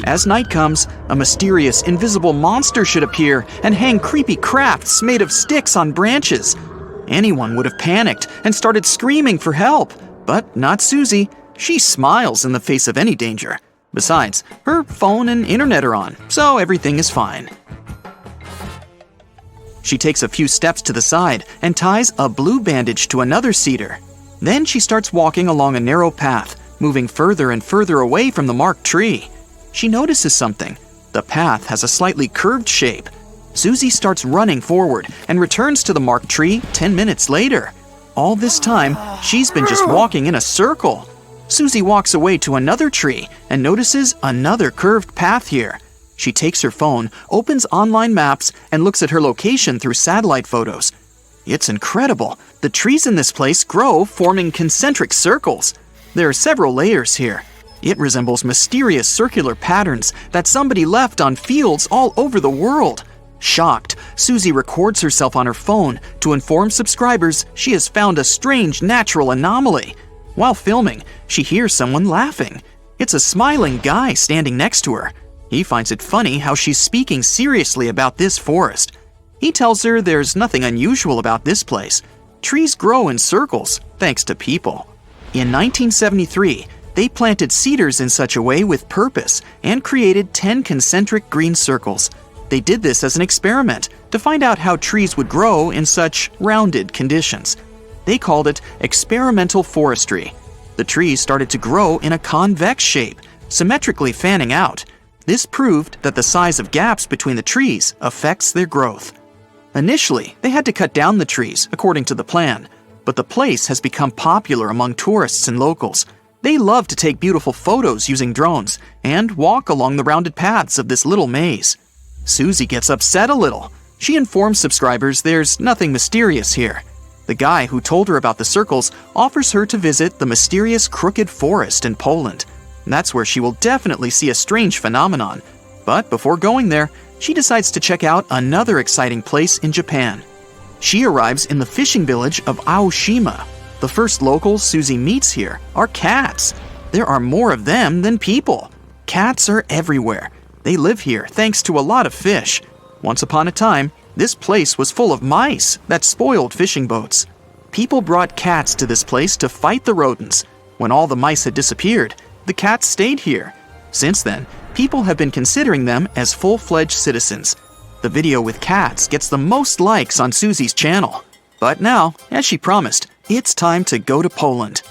As night comes, a mysterious, invisible monster should appear and hang creepy crafts made of sticks on branches. Anyone would have panicked and started screaming for help, but not Susie. She smiles in the face of any danger. Besides, her phone and internet are on, so everything is fine. She takes a few steps to the side and ties a blue bandage to another cedar. Then she starts walking along a narrow path, moving further and further away from the marked tree. She notices something. The path has a slightly curved shape. Susie starts running forward and returns to the marked tree 10 minutes later. All this time, she's been just walking in a circle. Susie walks away to another tree and notices another curved path here. She takes her phone, opens online maps, and looks at her location through satellite photos. It's incredible. The trees in this place grow, forming concentric circles. There are several layers here. It resembles mysterious circular patterns that somebody left on fields all over the world. Shocked, Susie records herself on her phone to inform subscribers she has found a strange natural anomaly. While filming, she hears someone laughing. It's a smiling guy standing next to her. He finds it funny how she's speaking seriously about this forest. He tells her there's nothing unusual about this place. Trees grow in circles, thanks to people. In 1973, they planted cedars in such a way with purpose and created 10 concentric green circles. They did this as an experiment to find out how trees would grow in such rounded conditions. They called it experimental forestry. The trees started to grow in a convex shape, symmetrically fanning out. This proved that the size of gaps between the trees affects their growth. Initially, they had to cut down the trees, according to the plan, but the place has become popular among tourists and locals. They love to take beautiful photos using drones and walk along the rounded paths of this little maze. Susie gets upset a little. She informs subscribers there's nothing mysterious here. The guy who told her about the circles offers her to visit the mysterious Crooked Forest in Poland. That's where she will definitely see a strange phenomenon. But before going there, she decides to check out another exciting place in Japan. She arrives in the fishing village of Aoshima. The first locals Susie meets here are cats. There are more of them than people. Cats are everywhere. They live here thanks to a lot of fish. Once upon a time, this place was full of mice that spoiled fishing boats. People brought cats to this place to fight the rodents. When all the mice had disappeared, the cats stayed here. Since then, people have been considering them as full-fledged citizens. The video with cats gets the most likes on Susie's channel. But now, as she promised, it's time to go to Poland.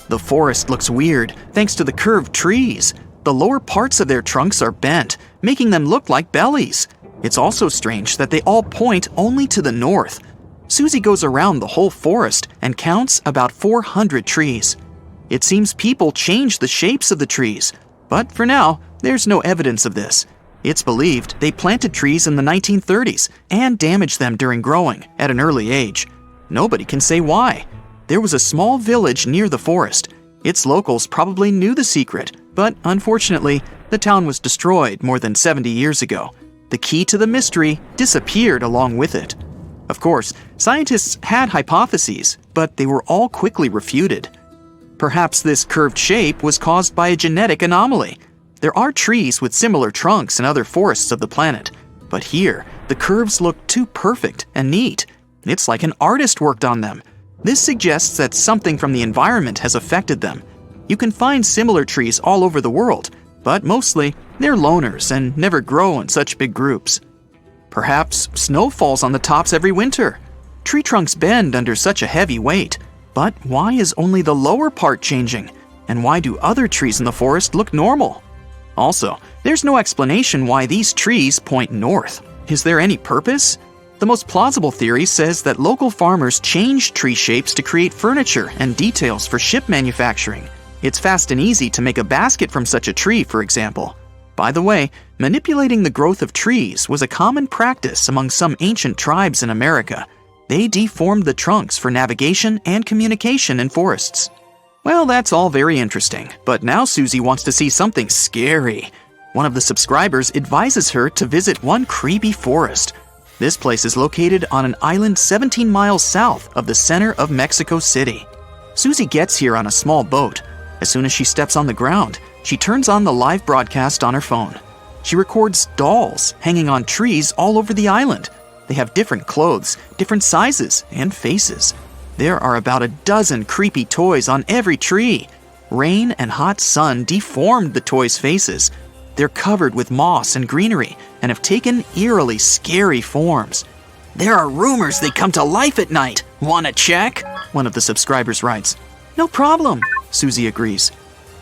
The forest looks weird thanks to the curved trees. The lower parts of their trunks are bent, making them look like bellies. It's also strange that they all point only to the north. Susie goes around the whole forest and counts about 400 trees. It seems people change the shapes of the trees, but for now, there's no evidence of this. It's believed they planted trees in the 1930s and damaged them during growing at an early age. Nobody can say why. There was a small village near the forest. Its locals probably knew the secret, but unfortunately, the town was destroyed more than 70 years ago. The key to the mystery disappeared along with it. Of course, scientists had hypotheses, but they were all quickly refuted. Perhaps this curved shape was caused by a genetic anomaly. There are trees with similar trunks in other forests of the planet, but here, the curves look too perfect and neat. It's like an artist worked on them. This suggests that something from the environment has affected them. You can find similar trees all over the world, but mostly, they're loners and never grow in such big groups. Perhaps snow falls on the tops every winter. Tree trunks bend under such a heavy weight. But why is only the lower part changing? And why do other trees in the forest look normal? Also, there's no explanation why these trees point north. Is there any purpose? The most plausible theory says that local farmers changed tree shapes to create furniture and details for ship manufacturing. It's fast and easy to make a basket from such a tree, for example. By the way, manipulating the growth of trees was a common practice among some ancient tribes in America. They deformed the trunks for navigation and communication in forests. Well, that's all very interesting, but now Susie wants to see something scary. One of the subscribers advises her to visit one creepy forest. This place is located on an island 17 miles south of the center of Mexico City. Susie gets here on a small boat. As soon as she steps on the ground, she turns on the live broadcast on her phone. She records dolls hanging on trees all over the island. They have different clothes, different sizes, and faces. There are about a dozen creepy toys on every tree. Rain and hot sun deformed the toys' faces. They're covered with moss and greenery and have taken eerily scary forms. There are rumors they come to life at night. Wanna check? One of the subscribers writes. No problem, Susie agrees.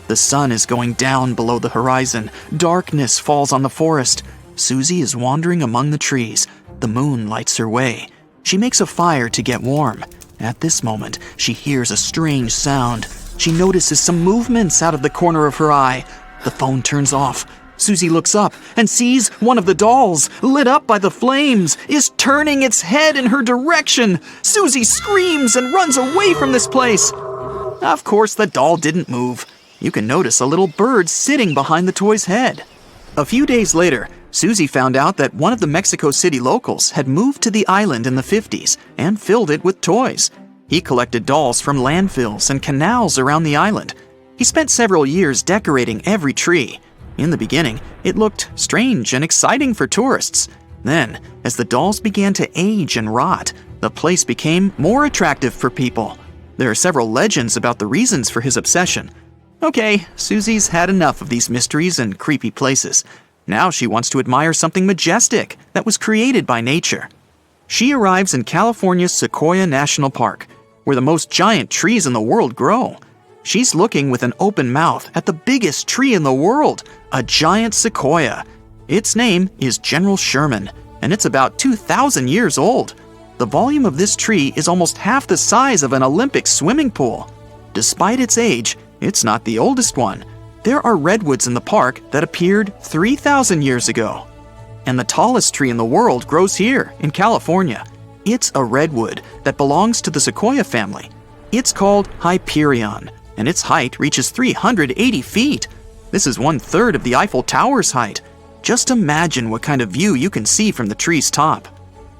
The sun is going down below the horizon. Darkness falls on the forest. Susie is wandering among the trees. The moon lights her way. She makes a fire to get warm. At this moment, she hears a strange sound. She notices some movements out of the corner of her eye. The phone turns off. Susie looks up and sees one of the dolls, lit up by the flames, is turning its head in her direction. Susie screams and runs away from this place. Of course, the doll didn't move. You can notice a little bird sitting behind the toy's head. A few days later, Susie found out that one of the Mexico City locals had moved to the island in the 50s and filled it with toys. He collected dolls from landfills and canals around the island. He spent several years decorating every tree. In the beginning, it looked strange and exciting for tourists. Then, as the dolls began to age and rot, the place became more attractive for people. There are several legends about the reasons for his obsession. Okay, Susie's had enough of these mysteries and creepy places. Now she wants to admire something majestic that was created by nature. She arrives in California's Sequoia National Park, where the most giant trees in the world grow. She's looking with an open mouth at the biggest tree in the world, a giant sequoia. Its name is General Sherman, and it's about 2,000 years old. The volume of this tree is almost half the size of an Olympic swimming pool. Despite its age, it's not the oldest one. There are redwoods in the park that appeared 3,000 years ago. And the tallest tree in the world grows here, in California. It's a redwood that belongs to the sequoia family. It's called Hyperion, and its height reaches 380 feet. This is 1/3 of the Eiffel Tower's height. Just imagine what kind of view you can see from the tree's top.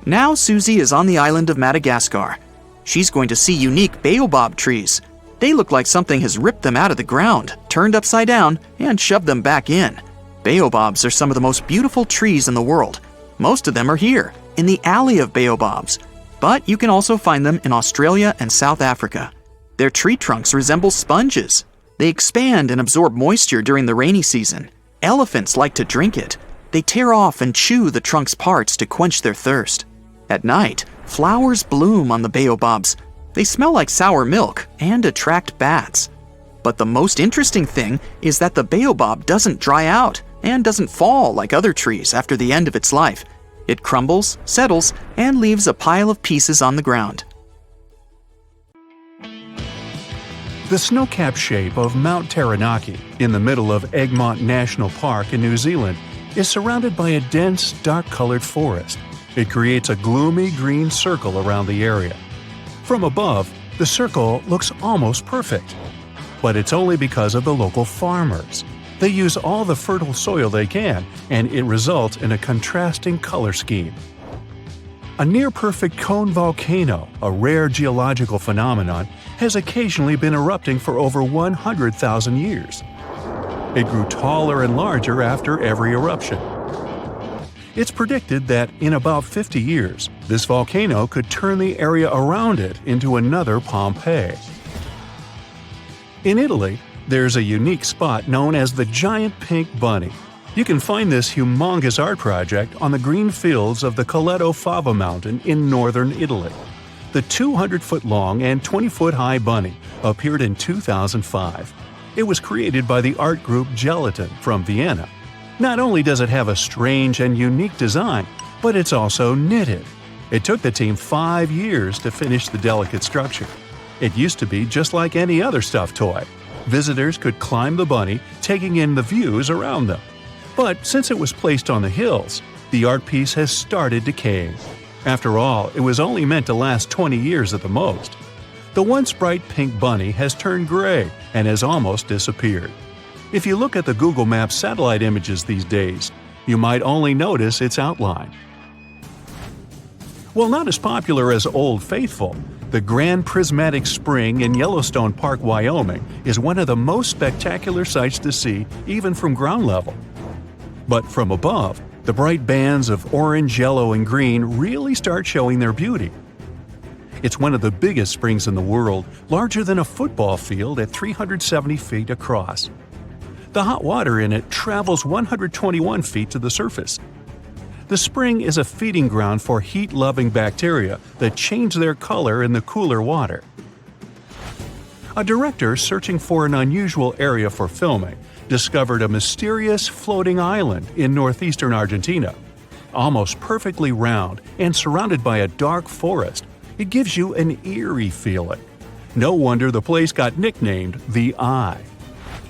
Now Susie is on the island of Madagascar. She's going to see unique baobab trees. They look like something has ripped them out of the ground, turned upside down, and shoved them back in. Baobabs are some of the most beautiful trees in the world. Most of them are here, in the Alley of Baobabs. But you can also find them in Australia and South Africa. Their tree trunks resemble sponges. They expand and absorb moisture during the rainy season. Elephants like to drink it. They tear off and chew the trunk's parts to quench their thirst. At night, flowers bloom on the baobabs. They smell like sour milk and attract bats. But the most interesting thing is that the baobab doesn't dry out and doesn't fall like other trees after the end of its life. It crumbles, settles, and leaves a pile of pieces on the ground. The snow-capped shape of Mount Taranaki, in the middle of Egmont National Park in New Zealand, is surrounded by a dense, dark-colored forest. It creates a gloomy green circle around the area. From above, the circle looks almost perfect. But it's only because of the local farmers. They use all the fertile soil they can, and it results in a contrasting color scheme. A near-perfect cone volcano, a rare geological phenomenon, has occasionally been erupting for over 100,000 years. It grew taller and larger after every eruption. It's predicted that in about 50 years, this volcano could turn the area around it into another Pompeii. In Italy, there's a unique spot known as the Giant Pink Bunny. You can find this humongous art project on the green fields of the Coleto Fava Mountain in northern Italy. The 200-foot-long and 20-foot-high bunny appeared in 2005. It was created by the art group Gelatin from Vienna. Not only does it have a strange and unique design, but it's also knitted. It took the team 5 years to finish the delicate structure. It used to be just like any other stuffed toy. Visitors could climb the bunny, taking in the views around them. But since it was placed on the hills, the art piece has started decaying. After all, it was only meant to last 20 years at the most. The once bright pink bunny has turned gray and has almost disappeared. If you look at the Google Maps satellite images these days, you might only notice its outline. While not as popular as Old Faithful, the Grand Prismatic Spring in Yellowstone Park, Wyoming is one of the most spectacular sights to see even from ground level. But from above, the bright bands of orange, yellow, and green really start showing their beauty. It's one of the biggest springs in the world, larger than a football field at 370 feet across. The hot water in it travels 121 feet to the surface. The spring is a feeding ground for heat-loving bacteria that change their color in the cooler water. A director searching for an unusual area for filming discovered a mysterious floating island in northeastern Argentina. Almost perfectly round and surrounded by a dark forest, it gives you an eerie feeling. No wonder the place got nicknamed the Eye.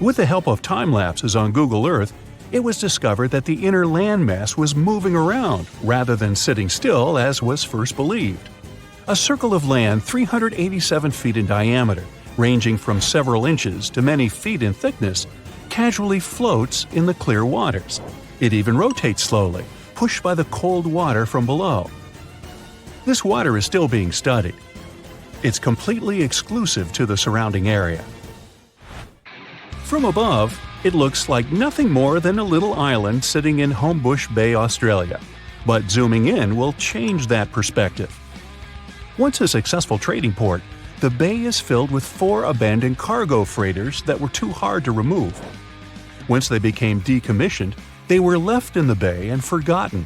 With the help of time lapses on Google Earth, it was discovered that the inner landmass was moving around rather than sitting still as was first believed. A circle of land 387 feet in diameter, ranging from several inches to many feet in thickness, casually floats in the clear waters. It even rotates slowly, pushed by the cold water from below. This water is still being studied. It's completely exclusive to the surrounding area. From above, it looks like nothing more than a little island sitting in Homebush Bay, Australia. But zooming in will change that perspective. Once a successful trading port, the bay is filled with 4 abandoned cargo freighters that were too hard to remove. Once they became decommissioned, they were left in the bay and forgotten.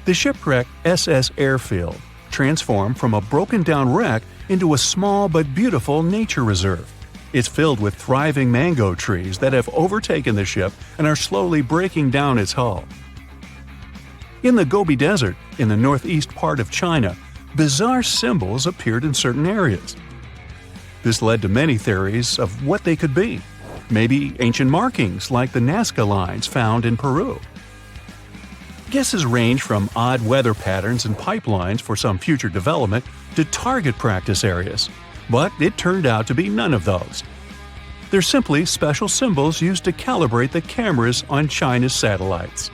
The shipwrecked SS Airfield transformed from a broken-down wreck into a small but beautiful nature reserve. It's filled with thriving mango trees that have overtaken the ship and are slowly breaking down its hull. In the Gobi Desert, in the northeast part of China, bizarre symbols appeared in certain areas. This led to many theories of what they could be. Maybe ancient markings like the Nazca lines found in Peru. Guesses range from odd weather patterns and pipelines for some future development to target practice areas, but it turned out to be none of those. They're simply special symbols used to calibrate the cameras on China's satellites.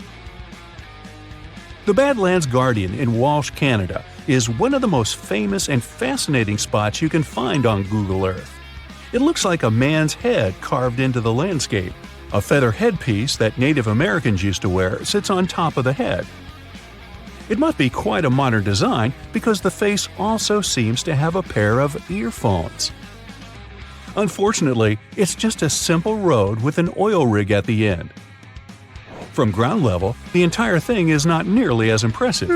The Badlands Guardian in Walsh, Canada, is one of the most famous and fascinating spots you can find on Google Earth. It looks like a man's head carved into the landscape. A feather headpiece that Native Americans used to wear sits on top of the head. It must be quite a modern design because the face also seems to have a pair of earphones. Unfortunately, it's just a simple road with an oil rig at the end. From ground level, the entire thing is not nearly as impressive.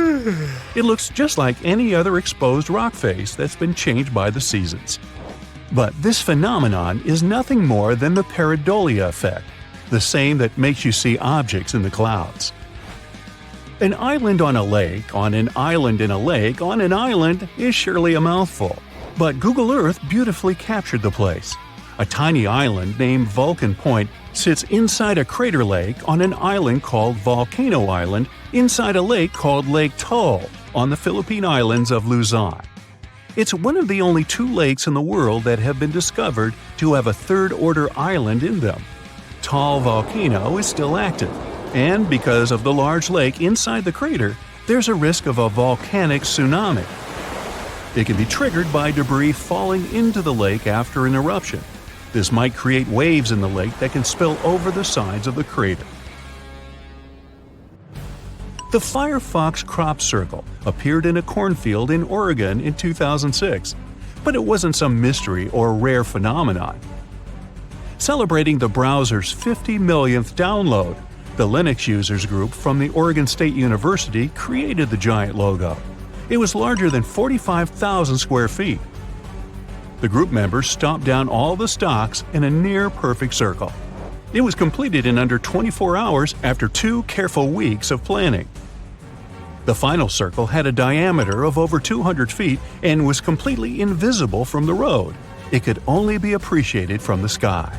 It looks just like any other exposed rock face that's been changed by the seasons. But this phenomenon is nothing more than the pareidolia effect, the same that makes you see objects in the clouds. An island on a lake, on an island in a lake, on an island is surely a mouthful. But Google Earth beautifully captured the place. A tiny island named Vulcan Point sits inside a crater lake on an island called Volcano Island inside a lake called Lake Toll on the Philippine islands of Luzon. It's one of the only 2 lakes in the world that have been discovered to have a third-order island in them. Toll Volcano is still active, and because of the large lake inside the crater, there's a risk of a volcanic tsunami. It can be triggered by debris falling into the lake after an eruption. This might create waves in the lake that can spill over the sides of the crater. The Firefox crop circle appeared in a cornfield in Oregon in 2006, but it wasn't some mystery or rare phenomenon. Celebrating the browser's 50 millionth download, the Linux users group from the Oregon State University created the giant logo. It was larger than 45,000 square feet. The group members stomped down all the stocks in a near-perfect circle. It was completed in under 24 hours after 2 careful weeks of planning. The final circle had a diameter of over 200 feet and was completely invisible from the road. It could only be appreciated from the sky.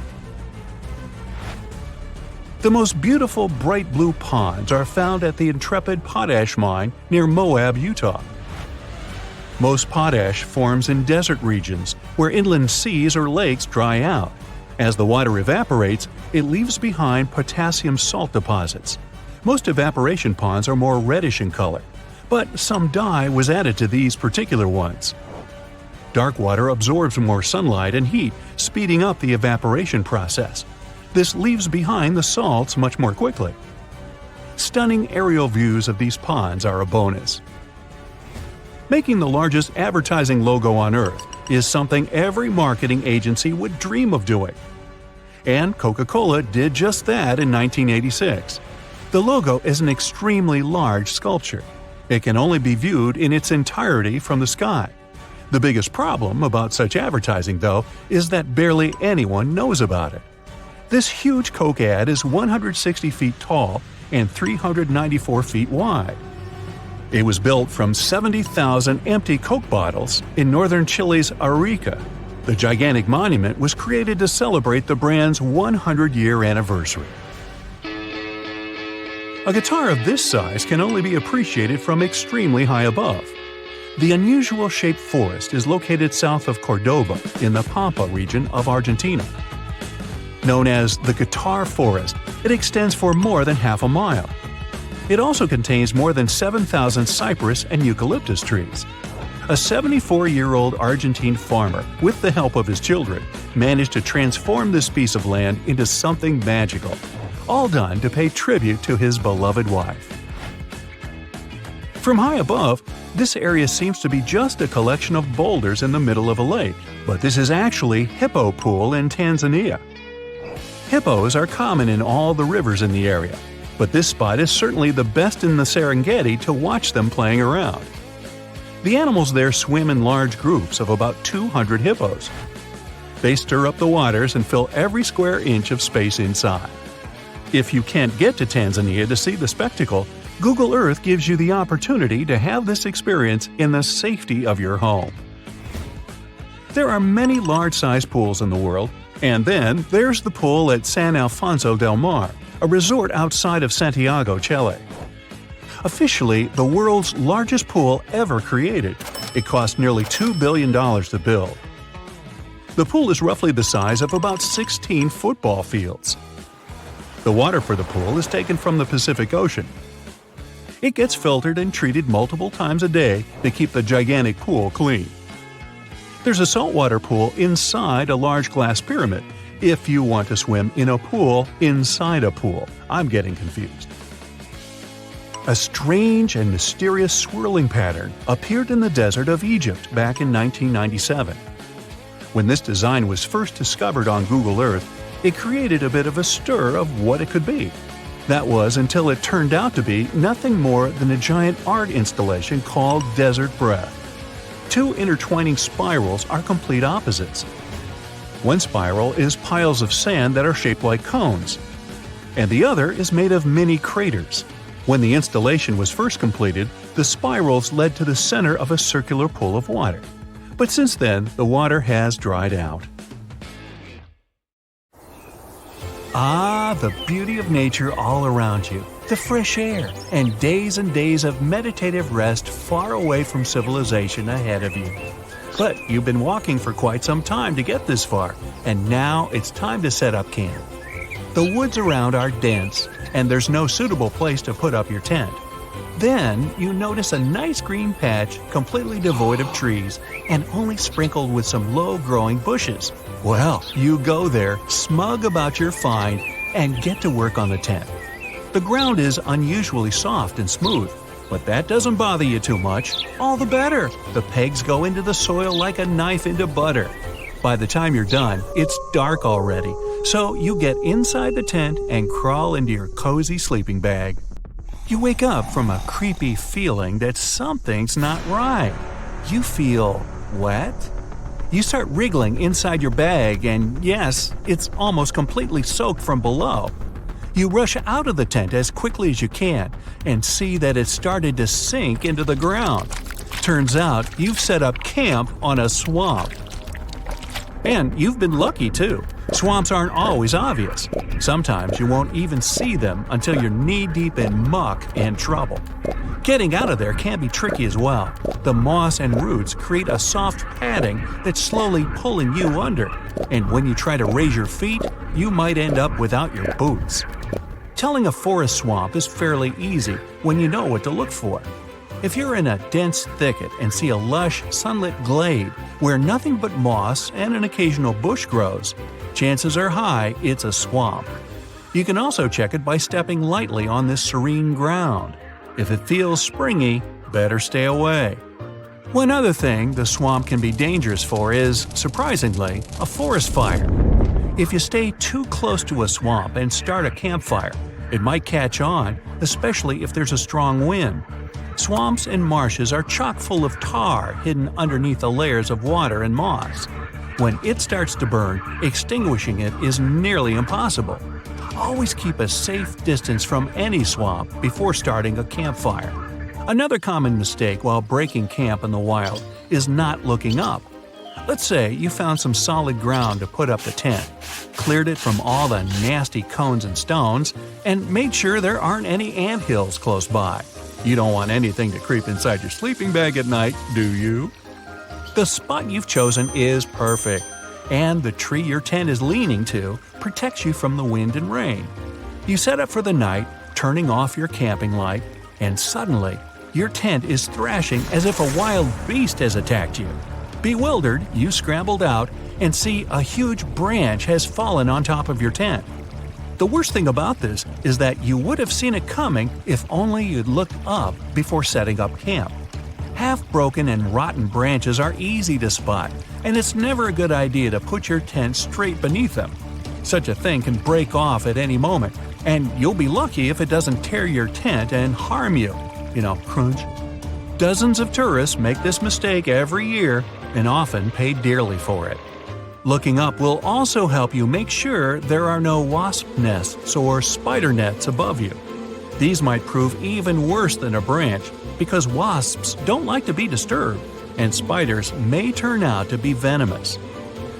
The most beautiful bright blue ponds are found at the Intrepid Potash Mine near Moab, Utah. Most potash forms in desert regions, where inland seas or lakes dry out. As the water evaporates, it leaves behind potassium salt deposits. Most evaporation ponds are more reddish in color, but some dye was added to these particular ones. Dark water absorbs more sunlight and heat, speeding up the evaporation process. This leaves behind the salts much more quickly. Stunning aerial views of these ponds are a bonus. Making the largest advertising logo on Earth is something every marketing agency would dream of doing. And Coca-Cola did just that in 1986. The logo is an extremely large sculpture. It can only be viewed in its entirety from the sky. The biggest problem about such advertising, though, is that barely anyone knows about it. This huge Coke ad is 160 feet tall and 394 feet wide. It was built from 70,000 empty Coke bottles in northern Chile's Arica. The gigantic monument was created to celebrate the brand's 100-year anniversary. A guitar of this size can only be appreciated from extremely high above. The unusual shaped forest is located south of Cordoba in the Pampa region of Argentina. Known as the Guitar Forest, it extends for more than half a mile. It also contains more than 7,000 cypress and eucalyptus trees. A 74-year-old Argentine farmer, with the help of his children, managed to transform this piece of land into something magical, all done to pay tribute to his beloved wife. From high above, this area seems to be just a collection of boulders in the middle of a lake, but this is actually Hippo Pool in Tanzania. Hippos are common in all the rivers in the area, but this spot is certainly the best in the Serengeti to watch them playing around. The animals there swim in large groups of about 200 hippos. They stir up the waters and fill every square inch of space inside. If you can't get to Tanzania to see the spectacle, Google Earth gives you the opportunity to have this experience in the safety of your home. There are many large-sized pools in the world, and then there's the pool at San Alfonso del Mar, a resort outside of Santiago, Chile. Officially, the world's largest pool ever created. It cost nearly $2 billion to build. The pool is roughly the size of about 16 football fields. The water for the pool is taken from the Pacific Ocean. It gets filtered and treated multiple times a day to keep the gigantic pool clean. There's a saltwater pool inside a large glass pyramid, if you want to swim in a pool inside a pool. I'm getting confused. A strange and mysterious swirling pattern appeared in the desert of Egypt back in 1997. When this design was first discovered on Google Earth, it created a bit of a stir of what it could be. That was until it turned out to be nothing more than a giant art installation called Desert Breath. Two intertwining spirals are complete opposites. One spiral is piles of sand that are shaped like cones, and the other is made of mini craters. When the installation was first completed, the spirals led to the center of a circular pool of water. But since then, the water has dried out. Ah, the beauty of nature all around you, the fresh air, and days of meditative rest far away from civilization ahead of you. But you've been walking for quite some time to get this far, and now it's time to set up camp. The woods around are dense, and there's no suitable place to put up your tent. Then you notice a nice green patch completely devoid of trees and only sprinkled with some low-growing bushes. Well, you go there, smug about your find, and get to work on the tent. The ground is unusually soft and smooth, but that doesn't bother you too much. All the better. The pegs go into the soil like a knife into butter. By the time you're done, it's dark already, so you get inside the tent and crawl into your cozy sleeping bag. You wake up from a creepy feeling that something's not right. You feel wet? You start wriggling inside your bag, and yes, it's almost completely soaked from below. You rush out of the tent as quickly as you can and see that it's started to sink into the ground. Turns out you've set up camp on a swamp. And you've been lucky too. Swamps aren't always obvious. Sometimes you won't even see them until you're knee-deep in muck and trouble. Getting out of there can be tricky as well. The moss and roots create a soft padding that's slowly pulling you under. And when you try to raise your feet, you might end up without your boots. Telling a forest swamp is fairly easy when you know what to look for. If you're in a dense thicket and see a lush, sunlit glade where nothing but moss and an occasional bush grows, chances are high it's a swamp. You can also check it by stepping lightly on this serene ground. If it feels springy, better stay away. One other thing the swamp can be dangerous for is, surprisingly, a forest fire. If you stay too close to a swamp and start a campfire, it might catch on, especially if there's a strong wind. Swamps and marshes are chock full of tar hidden underneath the layers of water and moss. When it starts to burn, extinguishing it is nearly impossible. Always keep a safe distance from any swamp before starting a campfire. Another common mistake while breaking camp in the wild is not looking up. Let's say you found some solid ground to put up the tent, cleared it from all the nasty cones and stones, and made sure there aren't any anthills close by. You don't want anything to creep inside your sleeping bag at night, do you? The spot you've chosen is perfect, and the tree your tent is leaning to protects you from the wind and rain. You set up for the night, turning off your camping light, and suddenly, your tent is thrashing as if a wild beast has attacked you. Bewildered, you scrambled out and see a huge branch has fallen on top of your tent. The worst thing about this is that you would have seen it coming if only you'd looked up before setting up camp. Half-broken and rotten branches are easy to spot, and it's never a good idea to put your tent straight beneath them. Such a thing can break off at any moment, and you'll be lucky if it doesn't tear your tent and harm you. Crunch. Dozens of tourists make this mistake every year and often pay dearly for it. Looking up will also help you make sure there are no wasp nests or spider nets above you. These might prove even worse than a branch because wasps don't like to be disturbed, and spiders may turn out to be venomous.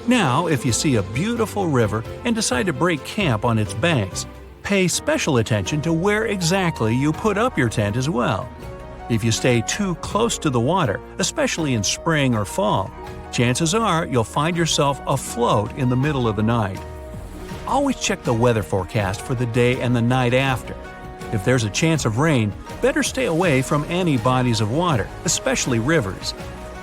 Now, if you see a beautiful river and decide to break camp on its banks, pay special attention to where exactly you put up your tent as well. If you stay too close to the water, especially in spring or fall, chances are you'll find yourself afloat in the middle of the night. Always check the weather forecast for the day and the night after. If there's a chance of rain, better stay away from any bodies of water, especially rivers.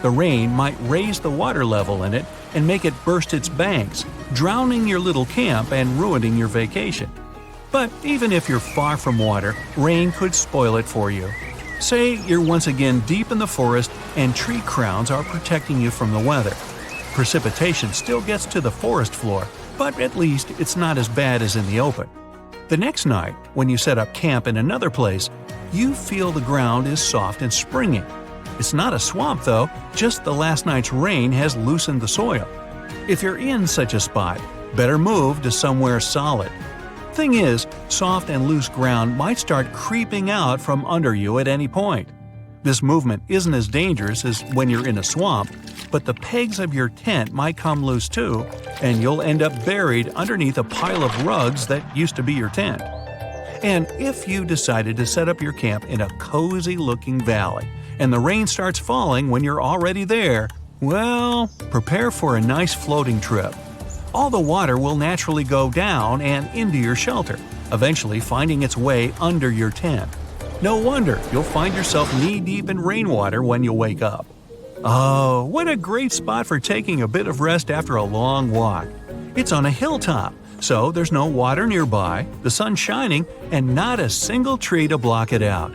The rain might raise the water level in it and make it burst its banks, drowning your little camp and ruining your vacation. But even if you're far from water, rain could spoil it for you. Say you're once again deep in the forest and tree crowns are protecting you from the weather. Precipitation still gets to the forest floor, but at least it's not as bad as in the open. The next night, when you set up camp in another place, you feel the ground is soft and springy. It's not a swamp though, just the last night's rain has loosened the soil. If you're in such a spot, better move to somewhere solid. Thing is, soft and loose ground might start creeping out from under you at any point. This movement isn't as dangerous as when you're in a swamp, but the pegs of your tent might come loose too, and you'll end up buried underneath a pile of rugs that used to be your tent. And if you decided to set up your camp in a cozy-looking valley, and the rain starts falling when you're already there, well, prepare for a nice floating trip. All the water will naturally go down and into your shelter, eventually finding its way under your tent. No wonder you'll find yourself knee-deep in rainwater when you wake up. Oh, what a great spot for taking a bit of rest after a long walk. It's on a hilltop, so there's no water nearby, the sun's shining, and not a single tree to block it out.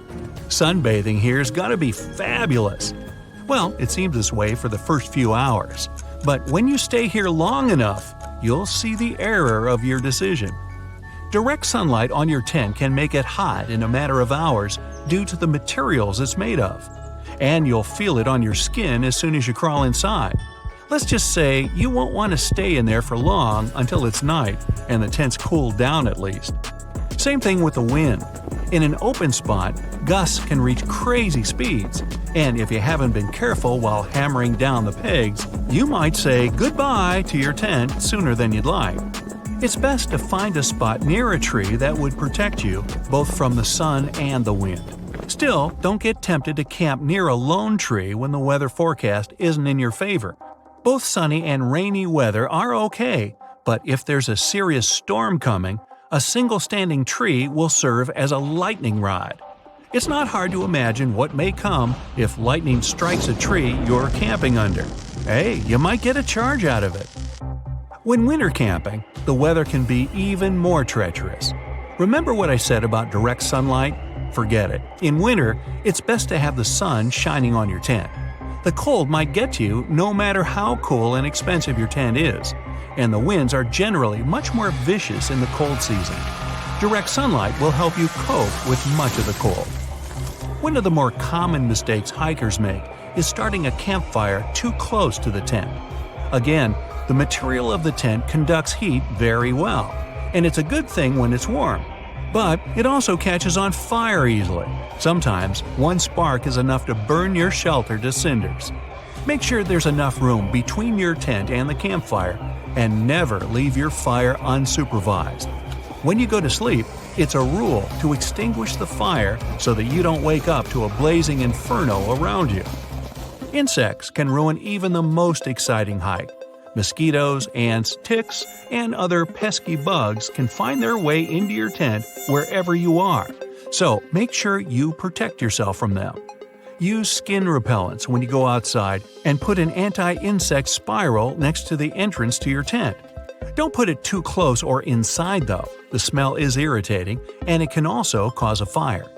Sunbathing here's gotta be fabulous. Well, it seems this way for the first few hours. But when you stay here long enough, you'll see the error of your decision. Direct sunlight on your tent can make it hot in a matter of hours due to the materials it's made of. And you'll feel it on your skin as soon as you crawl inside. Let's just say you won't want to stay in there for long until it's night and the tent's cooled down at least. Same thing with the wind. In an open spot, gusts can reach crazy speeds, and if you haven't been careful while hammering down the pegs, you might say goodbye to your tent sooner than you'd like. It's best to find a spot near a tree that would protect you both from the sun and the wind. Still, don't get tempted to camp near a lone tree when the weather forecast isn't in your favor. Both sunny and rainy weather are okay, but if there's a serious storm coming, a single standing tree will serve as a lightning rod. It's not hard to imagine what may come if lightning strikes a tree you're camping under. Hey, you might get a charge out of it. When winter camping, the weather can be even more treacherous. Remember what I said about direct sunlight? Forget it. In winter, it's best to have the sun shining on your tent. The cold might get to you no matter how cool and expensive your tent is, and the winds are generally much more vicious in the cold season. Direct sunlight will help you cope with much of the cold. One of the more common mistakes hikers make is starting a campfire too close to the tent. Again, the material of the tent conducts heat very well, and it's a good thing when it's warm. But it also catches on fire easily. Sometimes, one spark is enough to burn your shelter to cinders. Make sure there's enough room between your tent and the campfire, and never leave your fire unsupervised. When you go to sleep, it's a rule to extinguish the fire so that you don't wake up to a blazing inferno around you. Insects can ruin even the most exciting hike. Mosquitoes, ants, ticks, and other pesky bugs can find their way into your tent wherever you are, so make sure you protect yourself from them. Use skin repellents when you go outside and put an anti-insect spiral next to the entrance to your tent. Don't put it too close or inside though. The smell is irritating and it can also cause a fire.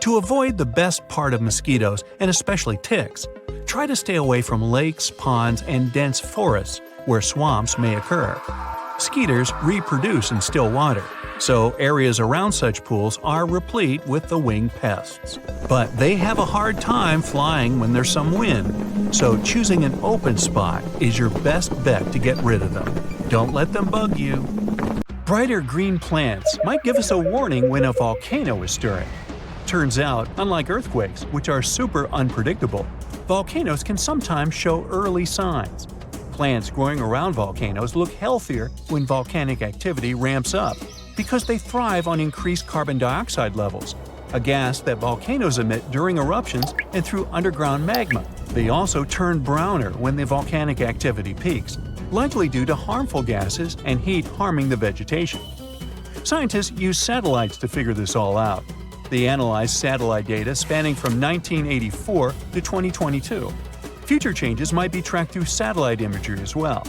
To avoid the best part of mosquitoes, and especially ticks, try to stay away from lakes, ponds, and dense forests where swamps may occur. Skeeters reproduce in still water, so areas around such pools are replete with the winged pests. But they have a hard time flying when there's some wind, so choosing an open spot is your best bet to get rid of them. Don't let them bug you. Brighter green plants might give us a warning when a volcano is stirring. Turns out, unlike earthquakes, which are super unpredictable, volcanoes can sometimes show early signs. Plants growing around volcanoes look healthier when volcanic activity ramps up because they thrive on increased carbon dioxide levels, a gas that volcanoes emit during eruptions and through underground magma. They also turn browner when the volcanic activity peaks, likely due to harmful gases and heat harming the vegetation. Scientists use satellites to figure this all out. They analyzed satellite data spanning from 1984 to 2022. Future changes might be tracked through satellite imagery as well.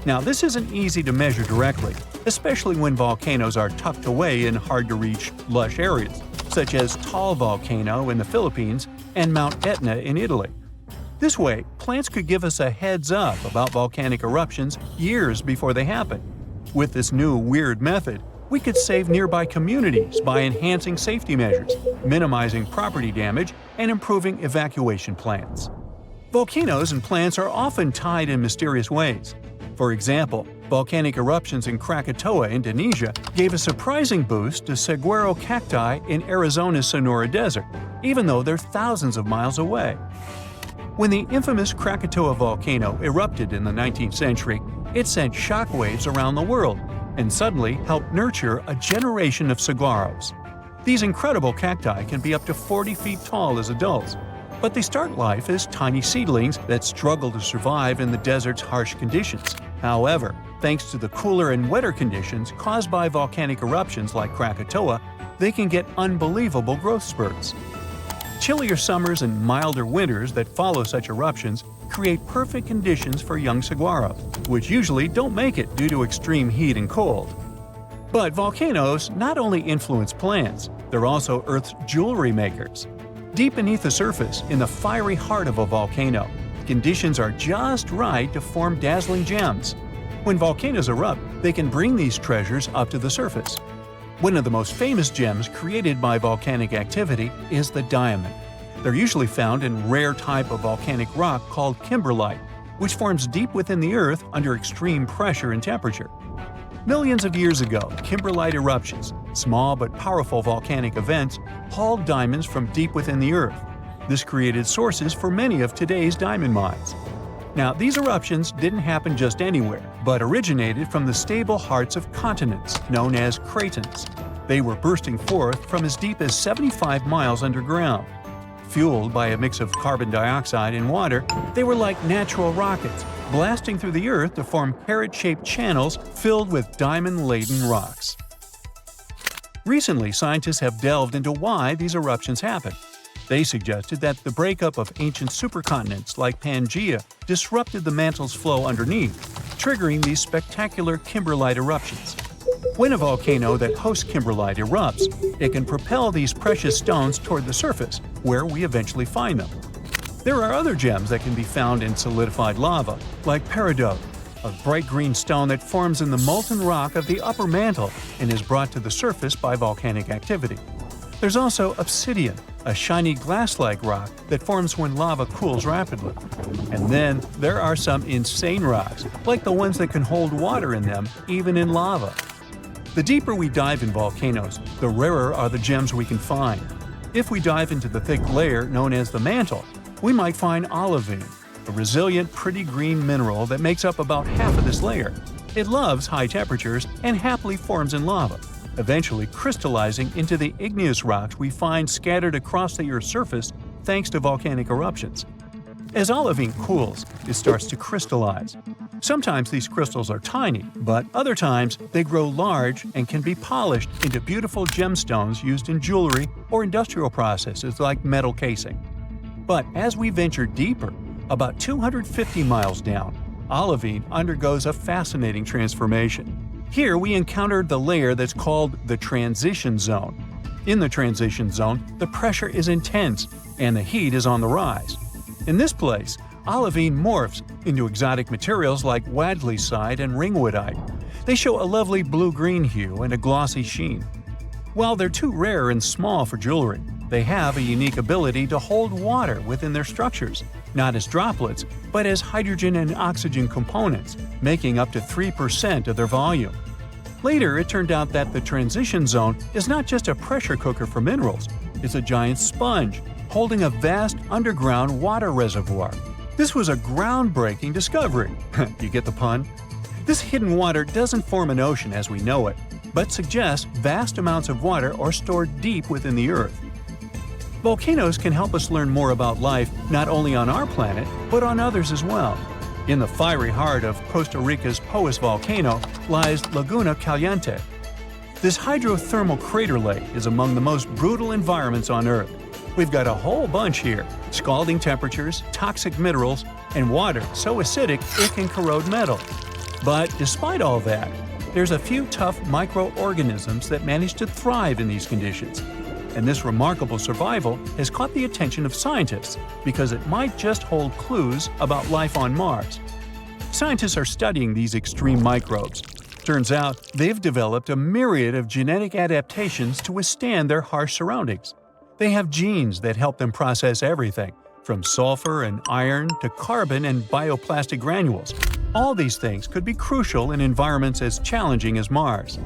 Now, this isn't easy to measure directly, especially when volcanoes are tucked away in hard-to-reach, lush areas, such as Taal Volcano in the Philippines and Mount Etna in Italy. This way, plants could give us a heads up about volcanic eruptions years before they happen. With this new weird method, we could save nearby communities by enhancing safety measures, minimizing property damage, and improving evacuation plans. Volcanoes and plants are often tied in mysterious ways. For example, volcanic eruptions in Krakatoa, Indonesia, gave a surprising boost to saguaro cacti in Arizona's Sonora Desert, even though they're thousands of miles away. When the infamous Krakatoa volcano erupted in the 19th century, it sent shockwaves around the world and suddenly helped nurture a generation of saguaros. These incredible cacti can be up to 40 feet tall as adults, but they start life as tiny seedlings that struggle to survive in the desert's harsh conditions. However, thanks to the cooler and wetter conditions caused by volcanic eruptions like Krakatoa, they can get unbelievable growth spurts. Chillier summers and milder winters that follow such eruptions create perfect conditions for young saguaros, which usually don't make it due to extreme heat and cold. But volcanoes not only influence plants, they're also Earth's jewelry makers. Deep beneath the surface, in the fiery heart of a volcano, conditions are just right to form dazzling gems. When volcanoes erupt, they can bring these treasures up to the surface. One of the most famous gems created by volcanic activity is the diamond. They're usually found in a rare type of volcanic rock called kimberlite, which forms deep within the earth under extreme pressure and temperature. Millions of years ago, kimberlite eruptions, small but powerful volcanic events, hauled diamonds from deep within the Earth. This created sources for many of today's diamond mines. Now, these eruptions didn't happen just anywhere, but originated from the stable hearts of continents, known as cratons. They were bursting forth from as deep as 75 miles underground. Fueled by a mix of carbon dioxide and water, they were like natural rockets, blasting through the Earth to form carrot-shaped channels filled with diamond-laden rocks. Recently, scientists have delved into why these eruptions happen. They suggested that the breakup of ancient supercontinents like Pangaea disrupted the mantle's flow underneath, triggering these spectacular kimberlite eruptions. When a volcano that hosts kimberlite erupts, it can propel these precious stones toward the surface, where we eventually find them. There are other gems that can be found in solidified lava, like peridot, a bright green stone that forms in the molten rock of the upper mantle and is brought to the surface by volcanic activity. There's also obsidian, a shiny glass-like rock that forms when lava cools rapidly. And then there are some insane rocks, like the ones that can hold water in them, even in lava. The deeper we dive in volcanoes, the rarer are the gems we can find. If we dive into the thick layer known as the mantle, we might find olivine, a resilient, pretty green mineral that makes up about half of this layer. It loves high temperatures and happily forms in lava, eventually crystallizing into the igneous rocks we find scattered across the Earth's surface thanks to volcanic eruptions. As olivine cools, it starts to crystallize. Sometimes these crystals are tiny, but other times they grow large and can be polished into beautiful gemstones used in jewelry or industrial processes like metal casing. But as we venture deeper, about 250 miles down, olivine undergoes a fascinating transformation. Here we encountered the layer that's called the transition zone. In the transition zone, the pressure is intense and the heat is on the rise. In this place, olivine morphs into exotic materials like wadleysite and ringwoodite. They show a lovely blue-green hue and a glossy sheen. While they're too rare and small for jewelry, they have a unique ability to hold water within their structures, not as droplets, but as hydrogen and oxygen components, making up to 3% of their volume. Later, it turned out that the transition zone is not just a pressure cooker for minerals, it's a giant sponge, holding a vast underground water reservoir. This was a groundbreaking discovery. You get the pun? This hidden water doesn't form an ocean as we know it, but suggests vast amounts of water are stored deep within the Earth. Volcanoes can help us learn more about life not only on our planet, but on others as well. In the fiery heart of Costa Rica's Poas volcano lies Laguna Caliente. This hydrothermal crater lake is among the most brutal environments on Earth. We've got a whole bunch here: scalding temperatures, toxic minerals, and water so acidic it can corrode metal. But despite all that, there's a few tough microorganisms that manage to thrive in these conditions. And this remarkable survival has caught the attention of scientists because it might just hold clues about life on Mars. Scientists are studying these extreme microbes. Turns out they've developed a myriad of genetic adaptations to withstand their harsh surroundings. They have genes that help them process everything, from sulfur and iron to carbon and bioplastic granules. All these things could be crucial in environments as challenging as Mars.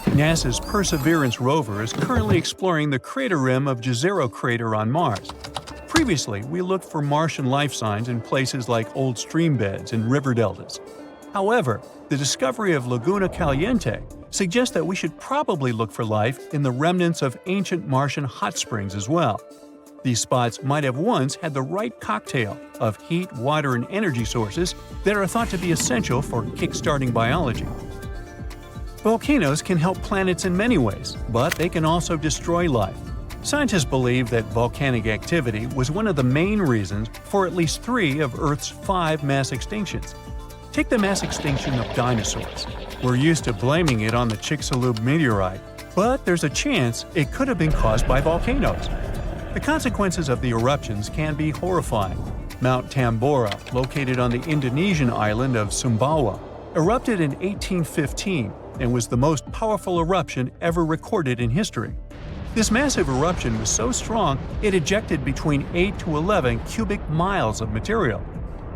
NASA's Perseverance rover is currently exploring the crater rim of Jezero crater on Mars. Previously, we looked for Martian life signs in places like old stream beds and river deltas. However, the discovery of Laguna Caliente suggests that we should probably look for life in the remnants of ancient Martian hot springs as well. These spots might have once had the right cocktail of heat, water, and energy sources that are thought to be essential for kickstarting biology. Volcanoes can help planets in many ways, but they can also destroy life. Scientists believe that volcanic activity was one of the main reasons for at least 3 of Earth's 5 mass extinctions. Take the mass extinction of dinosaurs. We're used to blaming it on the Chicxulub meteorite, but there's a chance it could have been caused by volcanoes. The consequences of the eruptions can be horrifying. Mount Tambora, located on the Indonesian island of Sumbawa, erupted in 1815 and was the most powerful eruption ever recorded in history. This massive eruption was so strong it ejected between 8 to 11 cubic miles of material.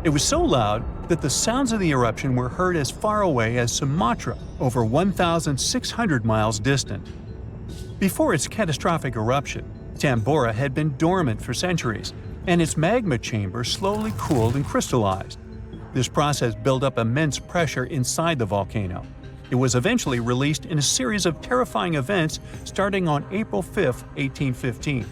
It was so loud that the sounds of the eruption were heard as far away as Sumatra, over 1,600 miles distant. Before its catastrophic eruption, Tambora had been dormant for centuries, and its magma chamber slowly cooled and crystallized. This process built up immense pressure inside the volcano. It was eventually released in a series of terrifying events starting on April 5, 1815.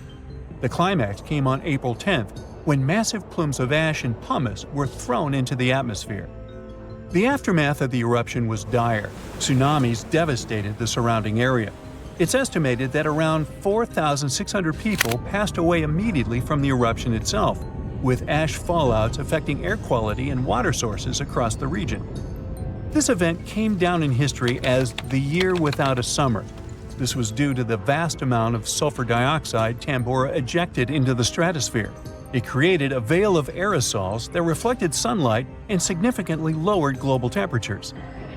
The climax came on April 10th, when massive plumes of ash and pumice were thrown into the atmosphere. The aftermath of the eruption was dire. Tsunamis devastated the surrounding area. It's estimated that around 4,600 people passed away immediately from the eruption itself, with ash fallouts affecting air quality and water sources across the region. This event came down in history as the year without a summer. This was due to the vast amount of sulfur dioxide Tambora ejected into the stratosphere. It created a veil of aerosols that reflected sunlight and significantly lowered global temperatures.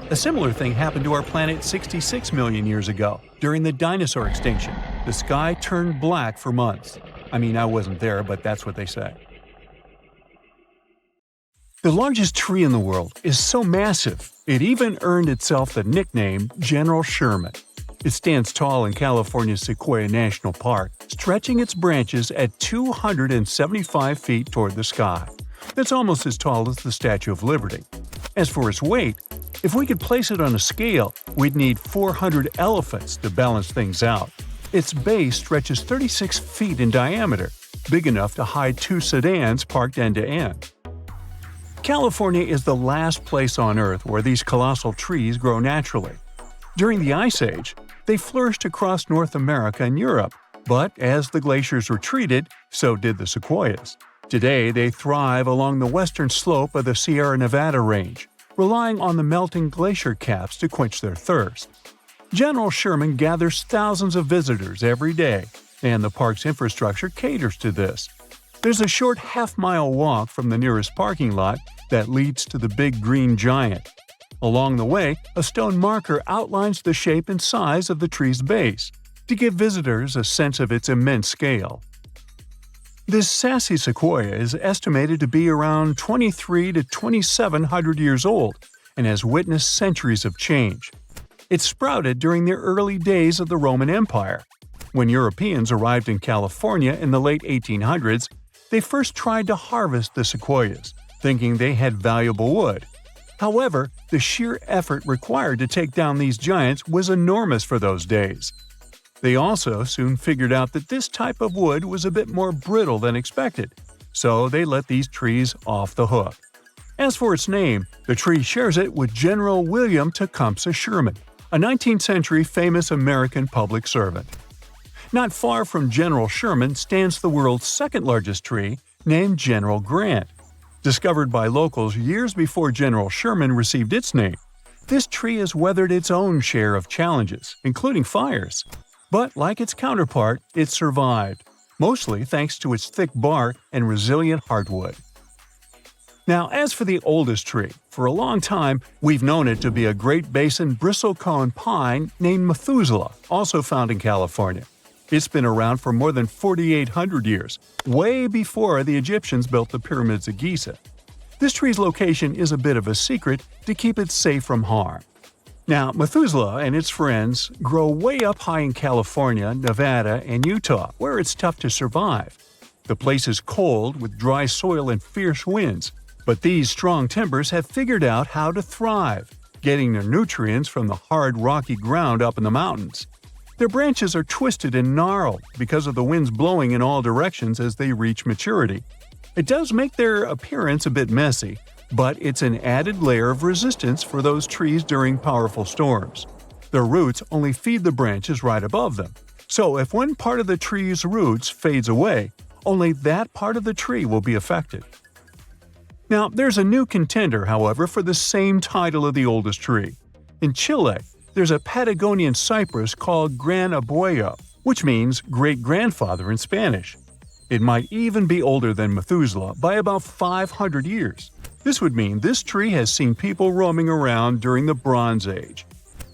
A similar thing happened to our planet 66 million years ago, during the dinosaur extinction. The sky turned black for months. I mean, I wasn't there, but that's what they say. The largest tree in the world is so massive, it even earned itself the nickname General Sherman. It stands tall in California's Sequoia National Park, stretching its branches at 275 feet toward the sky. That's almost as tall as the Statue of Liberty. As for its weight, if we could place it on a scale, we'd need 400 elephants to balance things out. Its base stretches 36 feet in diameter, big enough to hide 2 sedans parked end to end. California is the last place on Earth where these colossal trees grow naturally. During the Ice Age, they flourished across North America and Europe, but as the glaciers retreated, so did the sequoias. Today, they thrive along the western slope of the Sierra Nevada range, relying on the melting glacier caps to quench their thirst. General Sherman gathers thousands of visitors every day, and the park's infrastructure caters to this. There's a short half-mile walk from the nearest parking lot that leads to the big green giant. Along the way, a stone marker outlines the shape and size of the tree's base, to give visitors a sense of its immense scale. This sassy sequoia is estimated to be around 23 to 2,700 years old and has witnessed centuries of change. It sprouted during the early days of the Roman Empire. When Europeans arrived in California in the late 1800s, they first tried to harvest the sequoias, thinking they had valuable wood. However, the sheer effort required to take down these giants was enormous for those days. They also soon figured out that this type of wood was a bit more brittle than expected, so they let these trees off the hook. As for its name, the tree shares it with General William Tecumseh Sherman, a 19th century famous American public servant. Not far from General Sherman stands the world's second largest tree, named General Grant. Discovered by locals years before General Sherman received its name, this tree has weathered its own share of challenges, including fires. But like its counterpart, it survived, mostly thanks to its thick bark and resilient hardwood. Now, as for the oldest tree, for a long time, we've known it to be a Great Basin bristlecone pine named Methuselah, also found in California. It's been around for more than 4,800 years, way before the Egyptians built the pyramids of Giza. This tree's location is a bit of a secret to keep it safe from harm. Now, Methuselah and its friends grow way up high in California, Nevada, and Utah, where it's tough to survive. The place is cold, with dry soil and fierce winds, but these strong timbers have figured out how to thrive, getting their nutrients from the hard, rocky ground up in the mountains. Their branches are twisted and gnarled because of the winds blowing in all directions as they reach maturity. It does make their appearance a bit messy, but it's an added layer of resistance for those trees during powerful storms. Their roots only feed the branches right above them, so if one part of the tree's roots fades away, only that part of the tree will be affected. Now, there's a new contender, however, for the same title of the oldest tree. In Chile, there's a Patagonian cypress called Gran Abuelo, which means great-grandfather in Spanish. It might even be older than Methuselah by about 500 years. This would mean this tree has seen people roaming around during the Bronze Age.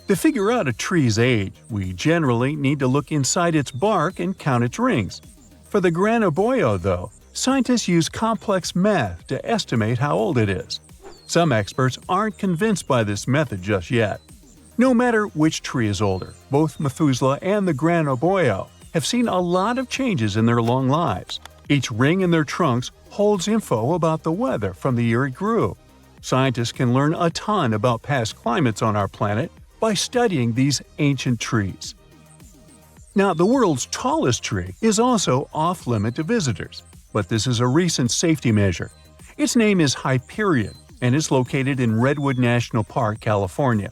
To figure out a tree's age, we generally need to look inside its bark and count its rings. For the Gran Abuelo, though, scientists use complex math to estimate how old it is. Some experts aren't convinced by this method just yet. No matter which tree is older, both Methuselah and the Granoboyo have seen a lot of changes in their long lives. Each ring in their trunks holds info about the weather from the year it grew. Scientists can learn a ton about past climates on our planet by studying these ancient trees. Now, the world's tallest tree is also off-limit to visitors, but this is a recent safety measure. Its name is Hyperion and is located in Redwood National Park, California.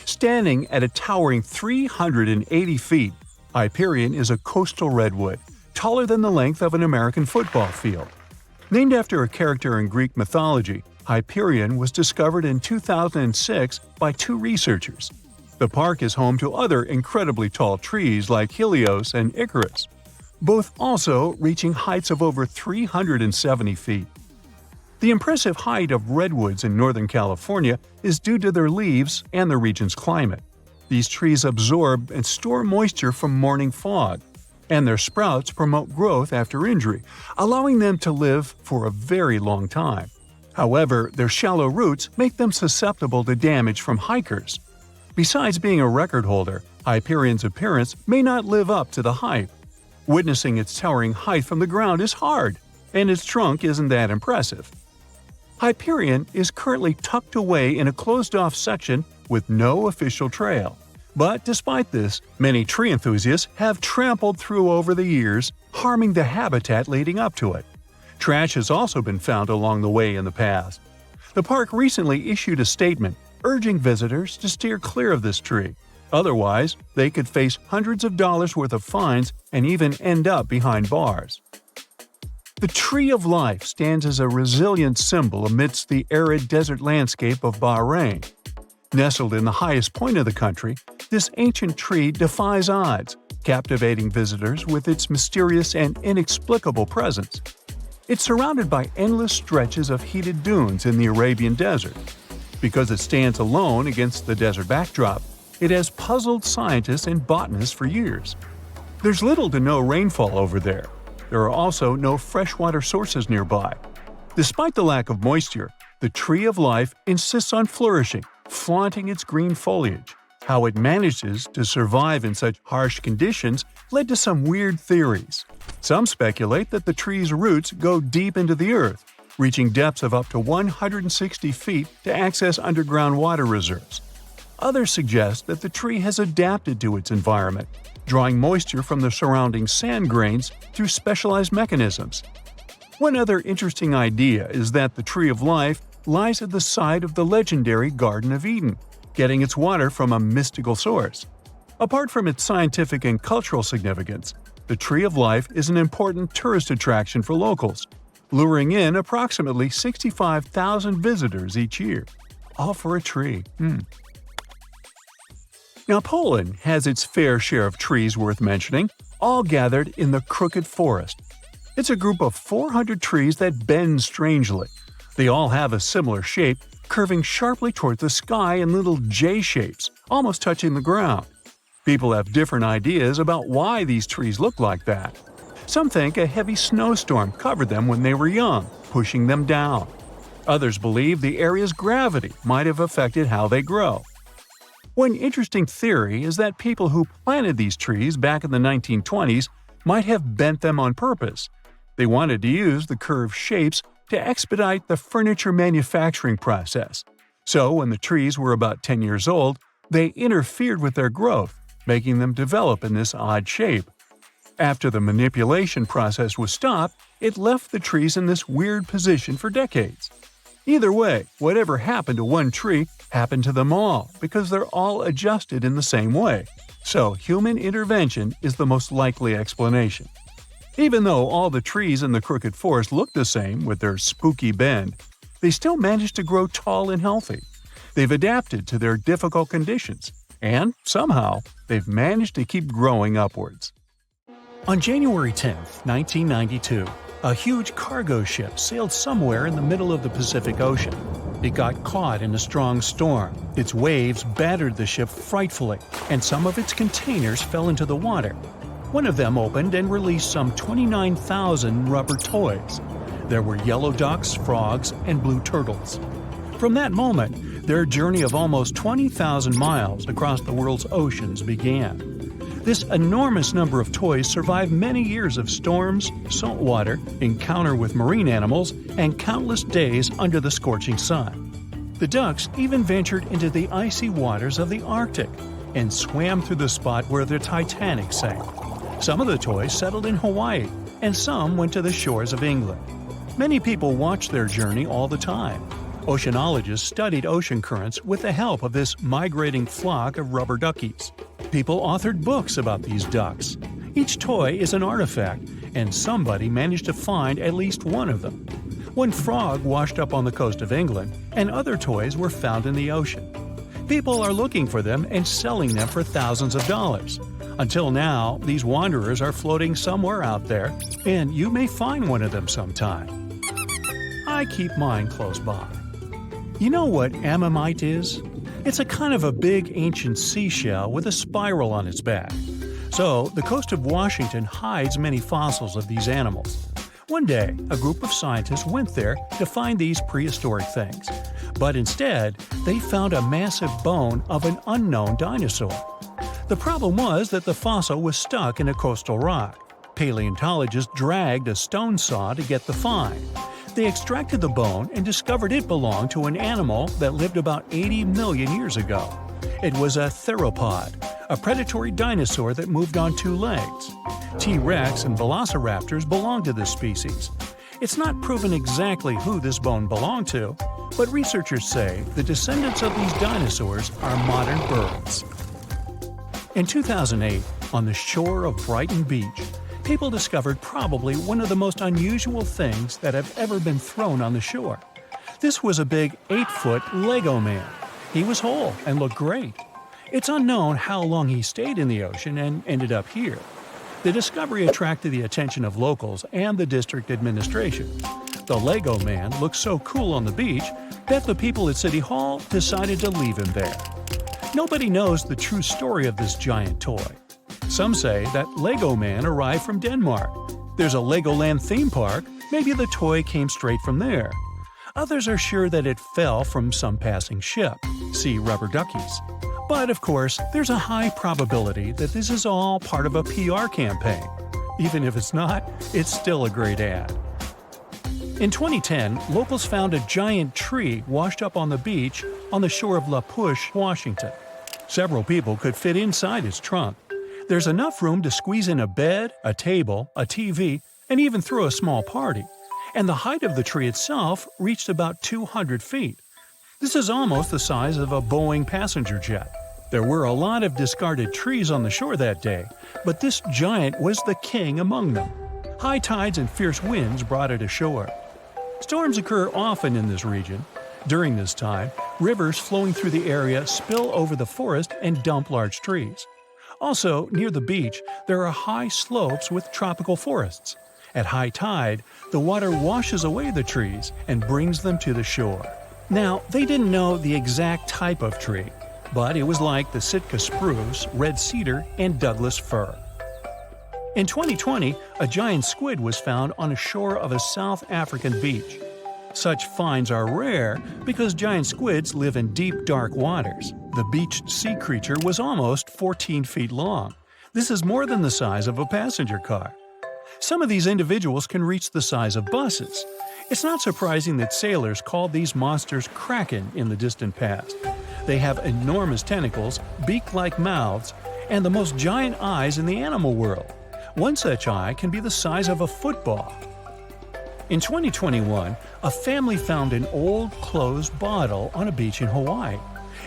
Standing at a towering 380 feet, Hyperion is a coastal redwood, taller than the length of an American football field. Named after a character in Greek mythology, Hyperion was discovered in 2006 by two researchers. The park is home to other incredibly tall trees like Helios and Icarus, both also reaching heights of over 370 feet. The impressive height of redwoods in Northern California is due to their leaves and the region's climate. These trees absorb and store moisture from morning fog, and their sprouts promote growth after injury, allowing them to live for a very long time. However, their shallow roots make them susceptible to damage from hikers. Besides being a record holder, Hyperion's appearance may not live up to the hype. Witnessing its towering height from the ground is hard, and its trunk isn't that impressive. Hyperion is currently tucked away in a closed-off section with no official trail. But despite this, many tree enthusiasts have trampled through over the years, harming the habitat leading up to it. Trash has also been found along the way in the past. The park recently issued a statement urging visitors to steer clear of this tree. Otherwise, they could face hundreds of dollars worth of fines and even end up behind bars. The Tree of Life stands as a resilient symbol amidst the arid desert landscape of Bahrain. Nestled in the highest point of the country, this ancient tree defies odds, captivating visitors with its mysterious and inexplicable presence. It's surrounded by endless stretches of heated dunes in the Arabian Desert. Because it stands alone against the desert backdrop, it has puzzled scientists and botanists for years. There's little to no rainfall over there. There are also no freshwater sources nearby. Despite the lack of moisture, the Tree of Life insists on flourishing, flaunting its green foliage. How it manages to survive in such harsh conditions led to some weird theories. Some speculate that the tree's roots go deep into the earth, reaching depths of up to 160 feet to access underground water reserves. Others suggest that the tree has adapted to its environment, drawing moisture from the surrounding sand grains through specialized mechanisms. One other interesting idea is that the Tree of Life lies at the site of the legendary Garden of Eden, getting its water from a mystical source. Apart from its scientific and cultural significance, the Tree of Life is an important tourist attraction for locals, luring in approximately 65,000 visitors each year. All for a tree. Now, Poland has its fair share of trees worth mentioning, all gathered in the Crooked Forest. It's a group of 400 trees that bend strangely. They all have a similar shape, curving sharply toward the sky in little J shapes, almost touching the ground. People have different ideas about why these trees look like that. Some think a heavy snowstorm covered them when they were young, pushing them down. Others believe the area's gravity might have affected how they grow. One interesting theory is that people who planted these trees back in the 1920s might have bent them on purpose. They wanted to use the curved shapes to expedite the furniture manufacturing process. So when the trees were about 10 years old, they interfered with their growth, making them develop in this odd shape. After the manipulation process was stopped, it left the trees in this weird position for decades. Either way, whatever happened to one tree happened to them all because they're all adjusted in the same way. So human intervention is the most likely explanation. Even though all the trees in the Crooked Forest look the same with their spooky bend, they still manage to grow tall and healthy. They've adapted to their difficult conditions, and somehow they've managed to keep growing upwards. On January 10, 1992, a huge cargo ship sailed somewhere in the middle of the Pacific Ocean. It got caught in a strong storm. Its waves battered the ship frightfully, and some of its containers fell into the water. One of them opened and released some 29,000 rubber toys. There were yellow ducks, frogs, and blue turtles. From that moment, their journey of almost 20,000 miles across the world's oceans began. This enormous number of toys survived many years of storms, salt water, encounter with marine animals, and countless days under the scorching sun. The ducks even ventured into the icy waters of the Arctic and swam through the spot where the Titanic sank. Some of the toys settled in Hawaii, and some went to the shores of England. Many people watched their journey all the time. Oceanologists studied ocean currents with the help of this migrating flock of rubber duckies. People authored books about these ducks. Each toy is an artifact, and somebody managed to find at least one of them. One frog washed up on the coast of England, and other toys were found in the ocean. People are looking for them and selling them for thousands of dollars. Until now, these wanderers are floating somewhere out there, and you may find one of them sometime. I keep mine close by. You know what ammonite is? It's a kind of a big ancient seashell with a spiral on its back. So, the coast of Washington hides many fossils of these animals. One day, a group of scientists went there to find these prehistoric things. But instead, they found a massive bone of an unknown dinosaur. The problem was that the fossil was stuck in a coastal rock. Paleontologists dragged a stone saw to get the find. They extracted the bone and discovered it belonged to an animal that lived about 80 million years ago. It was a theropod, a predatory dinosaur that moved on two legs. T-Rex and velociraptors belonged to this species. It's not proven exactly who this bone belonged to, but researchers say the descendants of these dinosaurs are modern birds. In 2008, on the shore of Brighton Beach, people discovered probably one of the most unusual things that have ever been thrown on the shore. This was a big 8-foot Lego man. He was whole and looked great. It's unknown how long he stayed in the ocean and ended up here. The discovery attracted the attention of locals and the district administration. The Lego man looked so cool on the beach that the people at City Hall decided to leave him there. Nobody knows the true story of this giant toy. Some say that Lego Man arrived from Denmark. There's a Legoland theme park, maybe the toy came straight from there. Others are sure that it fell from some passing ship, see rubber duckies. But of course, there's a high probability that this is all part of a PR campaign. Even if it's not, it's still a great ad. In 2010, locals found a giant tree washed up on the beach on the shore of La Push, Washington. Several people could fit inside its trunk. There's enough room to squeeze in a bed, a table, a TV, and even throw a small party. And the height of the tree itself reached about 200 feet. This is almost the size of a Boeing passenger jet. There were a lot of discarded trees on the shore that day, but this giant was the king among them. High tides and fierce winds brought it ashore. Storms occur often in this region. During this time, rivers flowing through the area spill over the forest and dump large trees. Also, near the beach, there are high slopes with tropical forests. At high tide, the water washes away the trees and brings them to the shore. Now, they didn't know the exact type of tree, but it was like the Sitka spruce, red cedar, and Douglas fir. In 2020, a giant squid was found on a shore of a South African beach. Such finds are rare because giant squids live in deep, dark waters. The beached sea creature was almost 14 feet long. This is more than the size of a passenger car. Some of these individuals can reach the size of buses. It's not surprising that sailors called these monsters kraken in the distant past. They have enormous tentacles, beak-like mouths, and the most giant eyes in the animal world. One such eye can be the size of a football. In 2021, a family found an old, closed bottle on a beach in Hawaii.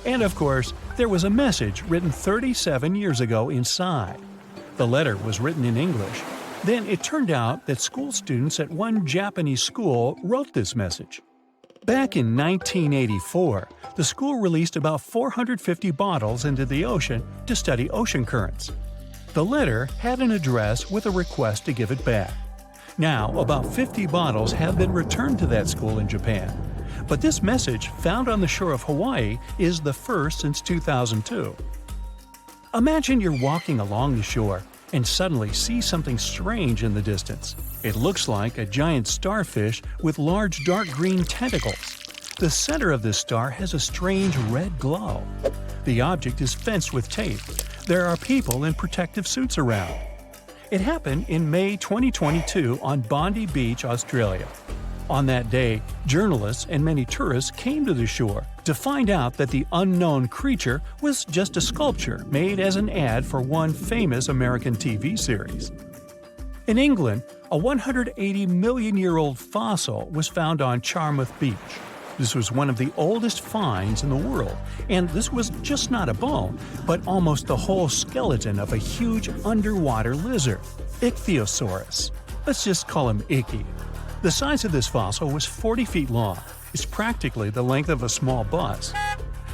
And of course, there was a message written 37 years ago inside. The letter was written in English. Then it turned out that school students at one Japanese school wrote this message. Back in 1984, the school released about 450 bottles into the ocean to study ocean currents. The letter had an address with a request to give it back. Now, about 50 bottles have been returned to that school in Japan. But this message, found on the shore of Hawaii, is the first since 2002. Imagine you're walking along the shore and suddenly see something strange in the distance. It looks like a giant starfish with large dark green tentacles. The center of this star has a strange red glow. The object is fenced with tape. There are people in protective suits around. It happened in May 2022 on Bondi Beach, Australia. On that day, journalists and many tourists came to the shore to find out that the unknown creature was just a sculpture made as an ad for one famous American TV series. In England, a 180-million-year-old fossil was found on Charmouth Beach. This was one of the oldest finds in the world, and this was just not a bone, but almost the whole skeleton of a huge underwater lizard, Ichthyosaurus. Let's just call him Icky. The size of this fossil was 40 feet long. It's practically the length of a small bus.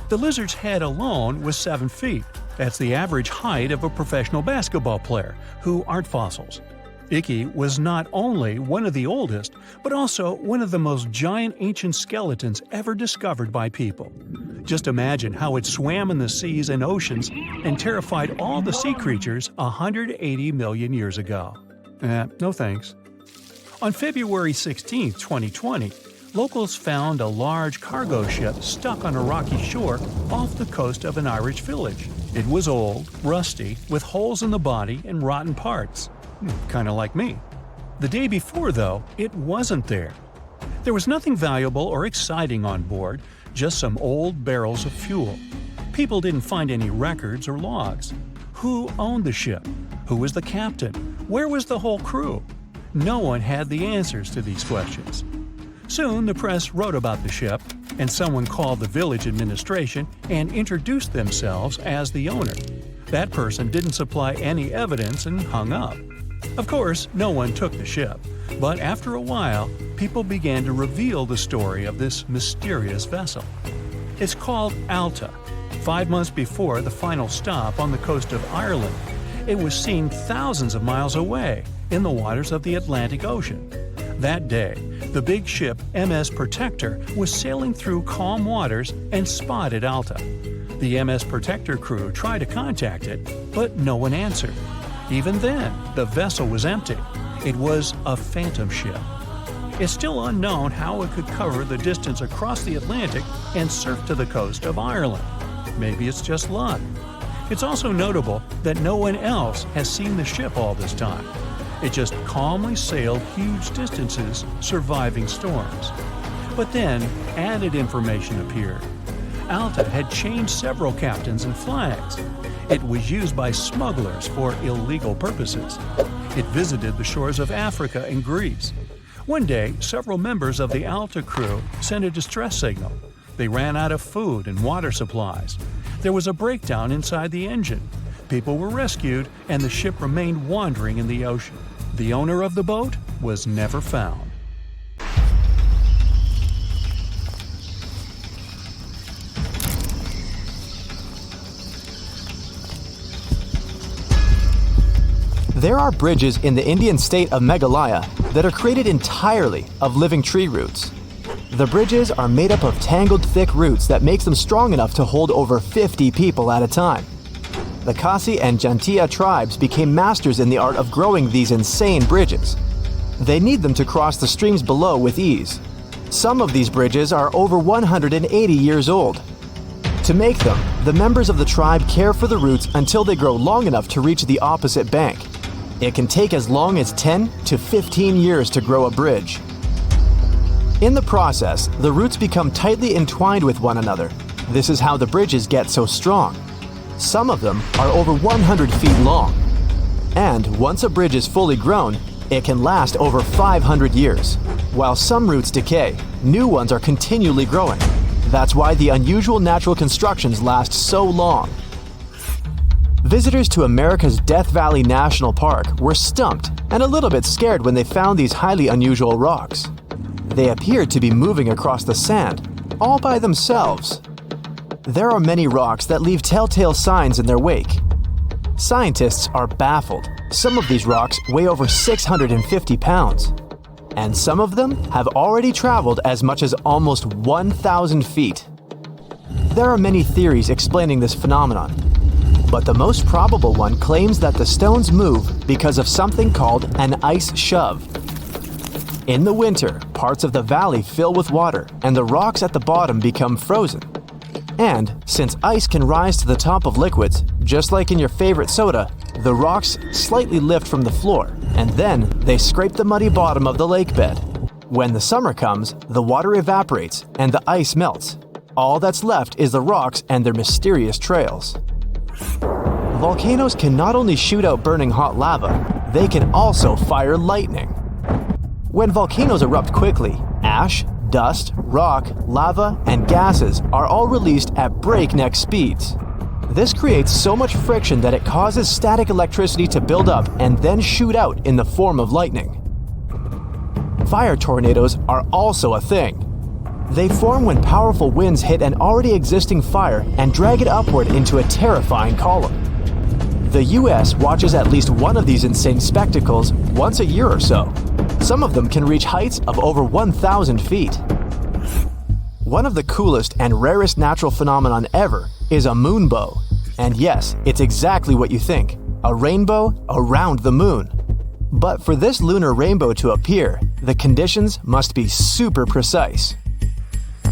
The lizard's head alone was 7 feet. That's the average height of a professional basketball player, who aren't fossils. Icky was not only one of the oldest, but also one of the most giant ancient skeletons ever discovered by people. Just imagine how it swam in the seas and oceans and terrified all the sea creatures 180 million years ago. No thanks. On February 16, 2020, locals found a large cargo ship stuck on a rocky shore off the coast of an Irish village. It was old, rusty, with holes in the body and rotten parts. Kind of like me. The day before, though, it wasn't there. There was nothing valuable or exciting on board, just some old barrels of fuel. People didn't find any records or logs. Who owned the ship? Who was the captain? Where was the whole crew? No one had the answers to these questions. Soon the press wrote about the ship, and someone called the village administration and introduced themselves as the owner. That person didn't supply any evidence and hung up. Of course, no one took the ship, but after a while, people began to reveal the story of this mysterious vessel. It's called Alta. 5 months before the final stop on the coast of Ireland, it was seen thousands of miles away in the waters of the Atlantic Ocean. That day, the big ship MS Protector was sailing through calm waters and spotted Alta. The MS Protector crew tried to contact it, but no one answered. Even then, the vessel was empty. It was a phantom ship. It's still unknown how it could cover the distance across the Atlantic and surf to the coast of Ireland. Maybe it's just luck. It's also notable that no one else has seen the ship all this time. It just calmly sailed huge distances, surviving storms. But then, added information appeared. Alta had changed several captains and flags. It was used by smugglers for illegal purposes. It visited the shores of Africa and Greece. One day, several members of the Alta crew sent a distress signal. They ran out of food and water supplies. There was a breakdown inside the engine. People were rescued, and the ship remained wandering in the ocean. The owner of the boat was never found. There are bridges in the Indian state of Meghalaya that are created entirely of living tree roots. The bridges are made up of tangled thick roots that makes them strong enough to hold over 50 people at a time. The Khasi and Jantia tribes became masters in the art of growing these insane bridges. They need them to cross the streams below with ease. Some of these bridges are over 180 years old. To make them, the members of the tribe care for the roots until they grow long enough to reach the opposite bank. It can take as long as 10 to 15 years to grow a bridge. In the process, the roots become tightly entwined with one another. This is how the bridges get so strong. Some of them are over 100 feet long. And once a bridge is fully grown, it can last over 500 years. While some roots decay, new ones are continually growing. That's why the unusual natural constructions last so long. Visitors to America's Death Valley National Park were stumped and a little bit scared when they found these highly unusual rocks. They appeared to be moving across the sand, all by themselves. There are many rocks that leave telltale signs in their wake. Scientists are baffled. Some of these rocks weigh over 650 pounds. And some of them have already traveled as much as almost 1,000 feet. There are many theories explaining this phenomenon, but the most probable one claims that the stones move because of something called an ice shove. In the winter, parts of the valley fill with water and the rocks at the bottom become frozen. And since ice can rise to the top of liquids, just like in your favorite soda, the rocks slightly lift from the floor, and then they scrape the muddy bottom of the lake bed. When the summer comes, the water evaporates and the ice melts. All that's left is the rocks and their mysterious trails. Volcanoes can not only shoot out burning hot lava, they can also fire lightning. When volcanoes erupt quickly, ash, dust, rock, lava, and gases are all released at breakneck speeds. This creates so much friction that it causes static electricity to build up and then shoot out in the form of lightning. Fire tornadoes are also a thing. They form when powerful winds hit an already existing fire and drag it upward into a terrifying column. The US watches at least one of these insane spectacles once a year or so. Some of them can reach heights of over 1,000 feet. One of the coolest and rarest natural phenomenon ever is a moonbow. And yes, it's exactly what you think, a rainbow around the moon. But for this lunar rainbow to appear, the conditions must be super precise.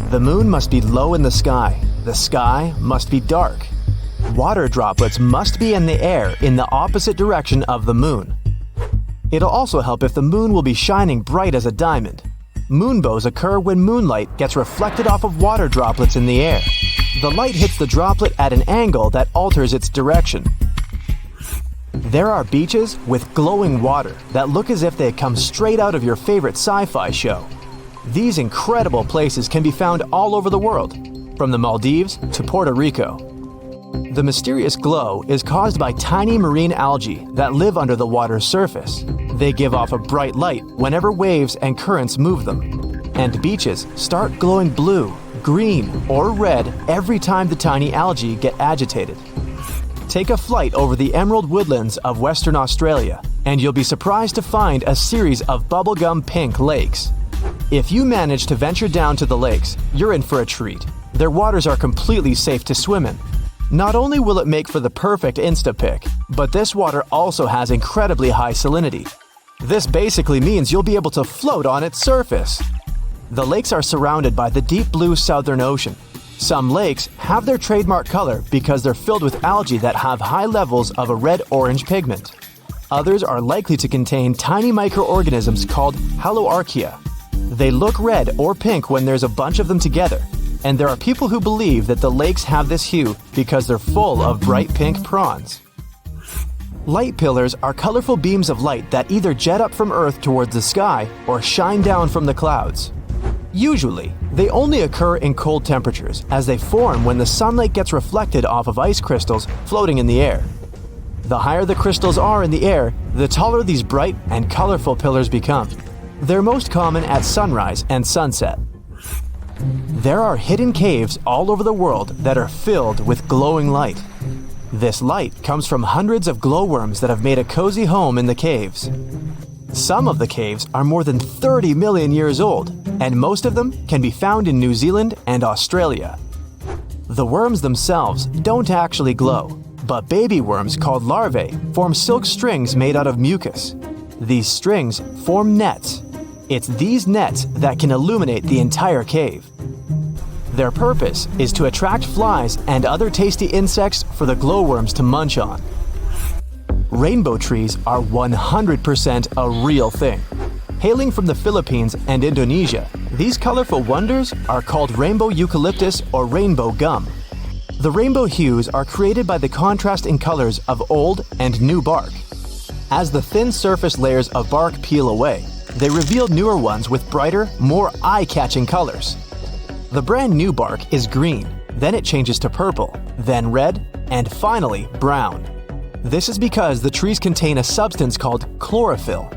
The moon must be low in the sky must be dark. Water droplets must be in the air in the opposite direction of the moon. It'll also help if the moon will be shining bright as a diamond. Moonbows occur when moonlight gets reflected off of water droplets in the air. The light hits the droplet at an angle that alters its direction. There are beaches with glowing water that look as if they come straight out of your favorite sci-fi show. These incredible places can be found all over the world, from the Maldives to Puerto Rico. The mysterious glow is caused by tiny marine algae that live under the water's surface. They give off a bright light whenever waves and currents move them. And beaches start glowing blue, green, or red every time the tiny algae get agitated. Take a flight over the emerald woodlands of Western Australia, and you'll be surprised to find a series of bubblegum pink lakes. If you manage to venture down to the lakes, you're in for a treat. Their waters are completely safe to swim in. Not only will it make for the perfect Instapic, but this water also has incredibly high salinity. This basically means you'll be able to float on its surface. The lakes are surrounded by the deep blue Southern Ocean. Some lakes have their trademark color because they're filled with algae that have high levels of a red-orange pigment. Others are likely to contain tiny microorganisms called haloarchaea. They look red or pink when there's a bunch of them together, and there are people who believe that the lakes have this hue because they're full of bright pink prawns. Light pillars are colorful beams of light that either jet up from Earth towards the sky or shine down from the clouds. Usually, they only occur in cold temperatures as they form when the sunlight gets reflected off of ice crystals floating in the air. The higher the crystals are in the air, the taller these bright and colorful pillars become. They're most common at sunrise and sunset. There are hidden caves all over the world that are filled with glowing light. This light comes from hundreds of glowworms that have made a cozy home in the caves. Some of the caves are more than 30 million years old, and most of them can be found in New Zealand and Australia. The worms themselves don't actually glow, but baby worms called larvae form silk strings made out of mucus. These strings form nets. It's these nets that can illuminate the entire cave. Their purpose is to attract flies and other tasty insects for the glowworms to munch on. Rainbow trees are 100% a real thing. Hailing from the Philippines and Indonesia, these colorful wonders are called rainbow eucalyptus or rainbow gum. The rainbow hues are created by the contrast in colors of old and new bark. As the thin surface layers of bark peel away, they reveal newer ones with brighter, more eye-catching colors. The brand new bark is green, then it changes to purple, then red, and finally brown. This is because the trees contain a substance called chlorophyll.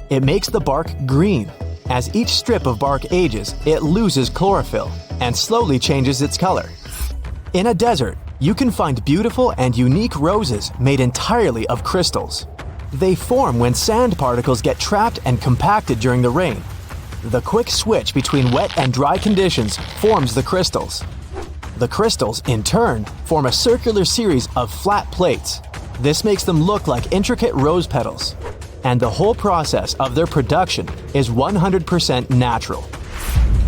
It makes the bark green. As each strip of bark ages, it loses chlorophyll and slowly changes its color. In a desert, you can find beautiful and unique roses made entirely of crystals. They form when sand particles get trapped and compacted during the rain. The quick switch between wet and dry conditions forms the crystals. The crystals, in turn, form a circular series of flat plates. This makes them look like intricate rose petals. and the whole process of their production is 100% natural.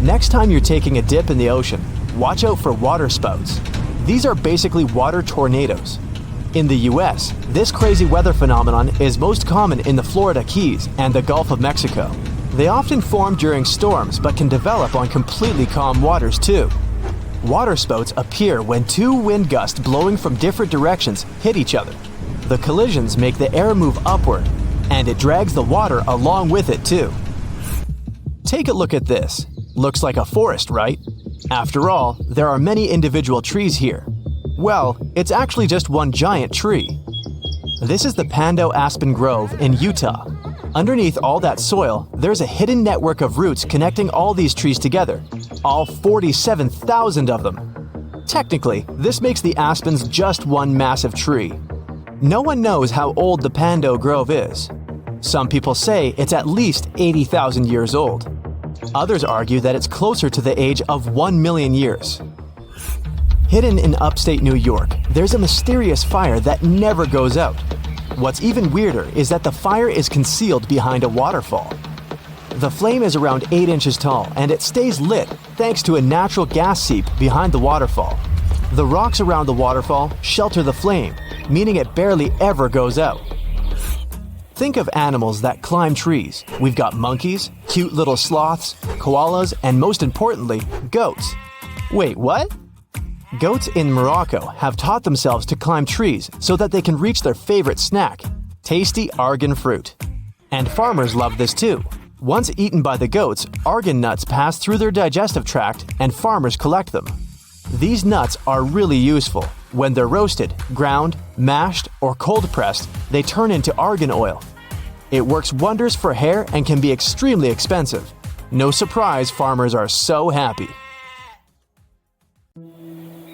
Next time you're taking a dip in the ocean, watch out for water spouts. These are basically water tornadoes. In the US, this crazy weather phenomenon is most common in the Florida Keys and the Gulf of Mexico. They often form during storms but can develop on completely calm waters too. Water spouts appear when two wind gusts blowing from different directions hit each other. The collisions make the air move upward, and it drags the water along with it too. Take a look at this. Looks like a forest, right? After all, there are many individual trees here. Well, it's actually just one giant tree. This is the Pando Aspen Grove in Utah. Underneath all that soil, there's a hidden network of roots connecting all these trees together, all 47,000 of them. Technically, this makes the aspens just one massive tree. No one knows how old the Pando Grove is. Some people say it's at least 80,000 years old. Others argue that it's closer to the age of 1 million years. Hidden in upstate New York, there's a mysterious fire that never goes out. What's even weirder is that the fire is concealed behind a waterfall. The flame is around 8 inches tall and it stays lit thanks to a natural gas seep behind the waterfall. The rocks around the waterfall shelter the flame, meaning it barely ever goes out. Think of animals that climb trees. We've got monkeys, cute little sloths, koalas, and most importantly, goats. Wait, what? Goats in Morocco have taught themselves to climb trees so that they can reach their favorite snack, tasty argan fruit. And farmers love this too. Once eaten by the goats, argan nuts pass through their digestive tract and farmers collect them. These nuts are really useful. When they're roasted, ground, mashed, or cold pressed, they turn into argan oil. It works wonders for hair and can be extremely expensive. No surprise farmers are so happy.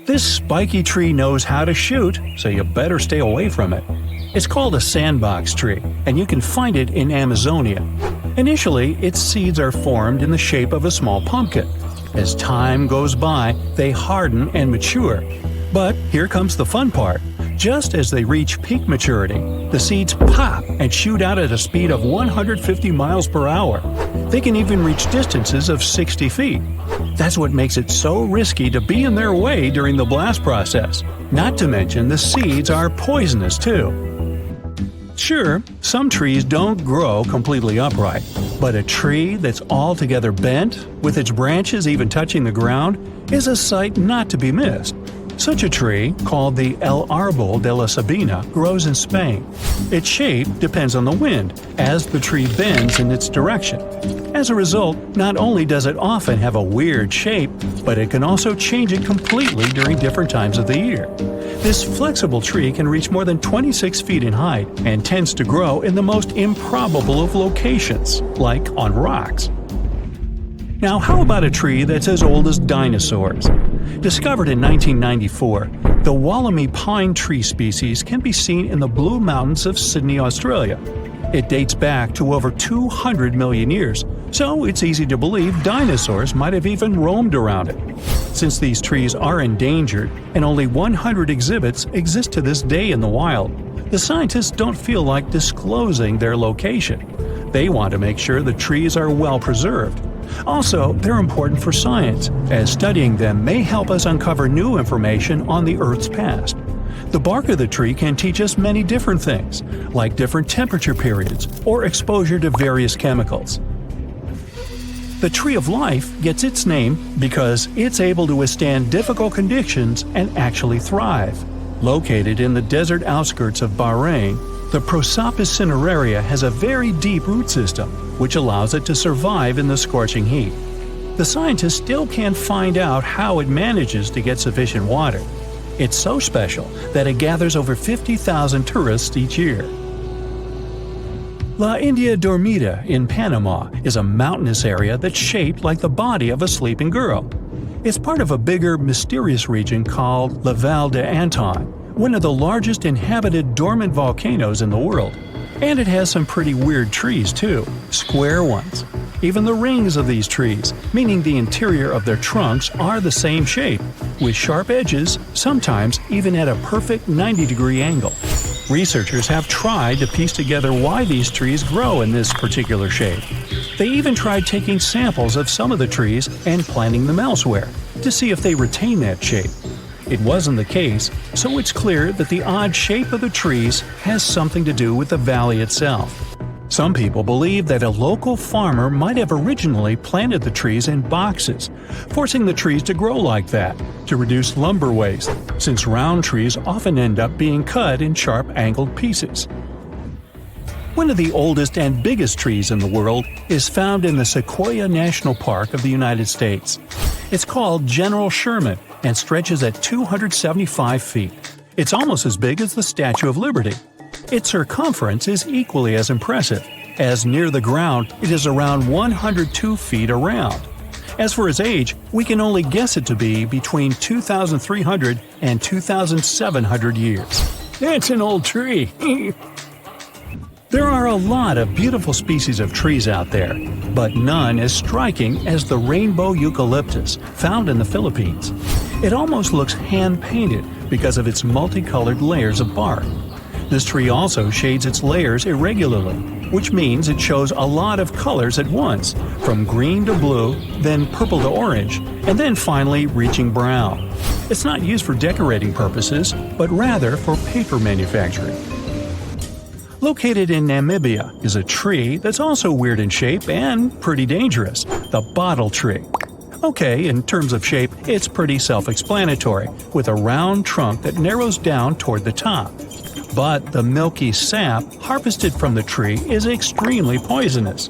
This spiky tree knows how to shoot, so you better stay away from it. It's called a sandbox tree, and you can find it in Amazonia. Initially, its seeds are formed in the shape of a small pumpkin. As time goes by, they harden and mature. But here comes the fun part. Just as they reach peak maturity, the seeds pop and shoot out at a speed of 150 miles per hour. They can even reach distances of 60 feet. That's what makes it so risky to be in their way during the blast process. Not to mention the seeds are poisonous too. Sure, some trees don't grow completely upright, but a tree that's altogether bent, with its branches even touching the ground, is a sight not to be missed. Such a tree, called the El Árbol de la Sabina, grows in Spain. Its shape depends on the wind, as the tree bends in its direction. As a result, not only does it often have a weird shape, but it can also change it completely during different times of the year. This flexible tree can reach more than 26 feet in height and tends to grow in the most improbable of locations, like on rocks. Now, how about a tree that's as old as dinosaurs? Discovered in 1994, the Wollemi pine tree species can be seen in the Blue Mountains of Sydney, Australia. It dates back to over 200 million years, so it's easy to believe dinosaurs might have even roamed around it. Since these trees are endangered and only 100 exhibits exist to this day in the wild, the scientists don't feel like disclosing their location. They want to make sure the trees are well preserved. Also, they're important for science, as studying them may help us uncover new information on the Earth's past. The bark of the tree can teach us many different things, like different temperature periods or exposure to various chemicals. The Tree of Life gets its name because it's able to withstand difficult conditions and actually thrive. Located in the desert outskirts of Bahrain, the Prosopis cineraria has a very deep root system, which allows it to survive in the scorching heat. The scientists still can't find out how it manages to get sufficient water. It's so special that it gathers over 50,000 tourists each year. La India Dormida in Panama is a mountainous area that's shaped like the body of a sleeping girl. It's part of a bigger, mysterious region called La Val de Anton, one of the largest inhabited dormant volcanoes in the world. And it has some pretty weird trees too, square ones. Even the rings of these trees, meaning the interior of their trunks, are the same shape, with sharp edges, sometimes even at a perfect 90-degree angle. Researchers have tried to piece together why these trees grow in this particular shape. They even tried taking samples of some of the trees and planting them elsewhere to see if they retain that shape. It wasn't the case, so it's clear that the odd shape of the trees has something to do with the valley itself. Some people believe that a local farmer might have originally planted the trees in boxes, forcing the trees to grow like that to reduce lumber waste, since round trees often end up being cut in sharp-angled pieces. One of the oldest and biggest trees in the world is found in the Sequoia National Park of the United States. It's called General Sherman and stretches at 275 feet. It's almost as big as the Statue of Liberty. Its circumference is equally as impressive, as near the ground it is around 102 feet around. As for its age, we can only guess it to be between 2,300 and 2,700 years. That's an old tree! There are a lot of beautiful species of trees out there, but none as striking as the rainbow eucalyptus found in the Philippines. It almost looks hand-painted because of its multicolored layers of bark. This tree also shades its layers irregularly, which means it shows a lot of colors at once, from green to blue, then purple to orange, and then finally reaching brown. It's not used for decorating purposes, but rather for paper manufacturing. Located in Namibia is a tree that's also weird in shape and pretty dangerous, the bottle tree. Okay, in terms of shape, it's pretty self-explanatory, with a round trunk that narrows down toward the top. But the milky sap harvested from the tree is extremely poisonous.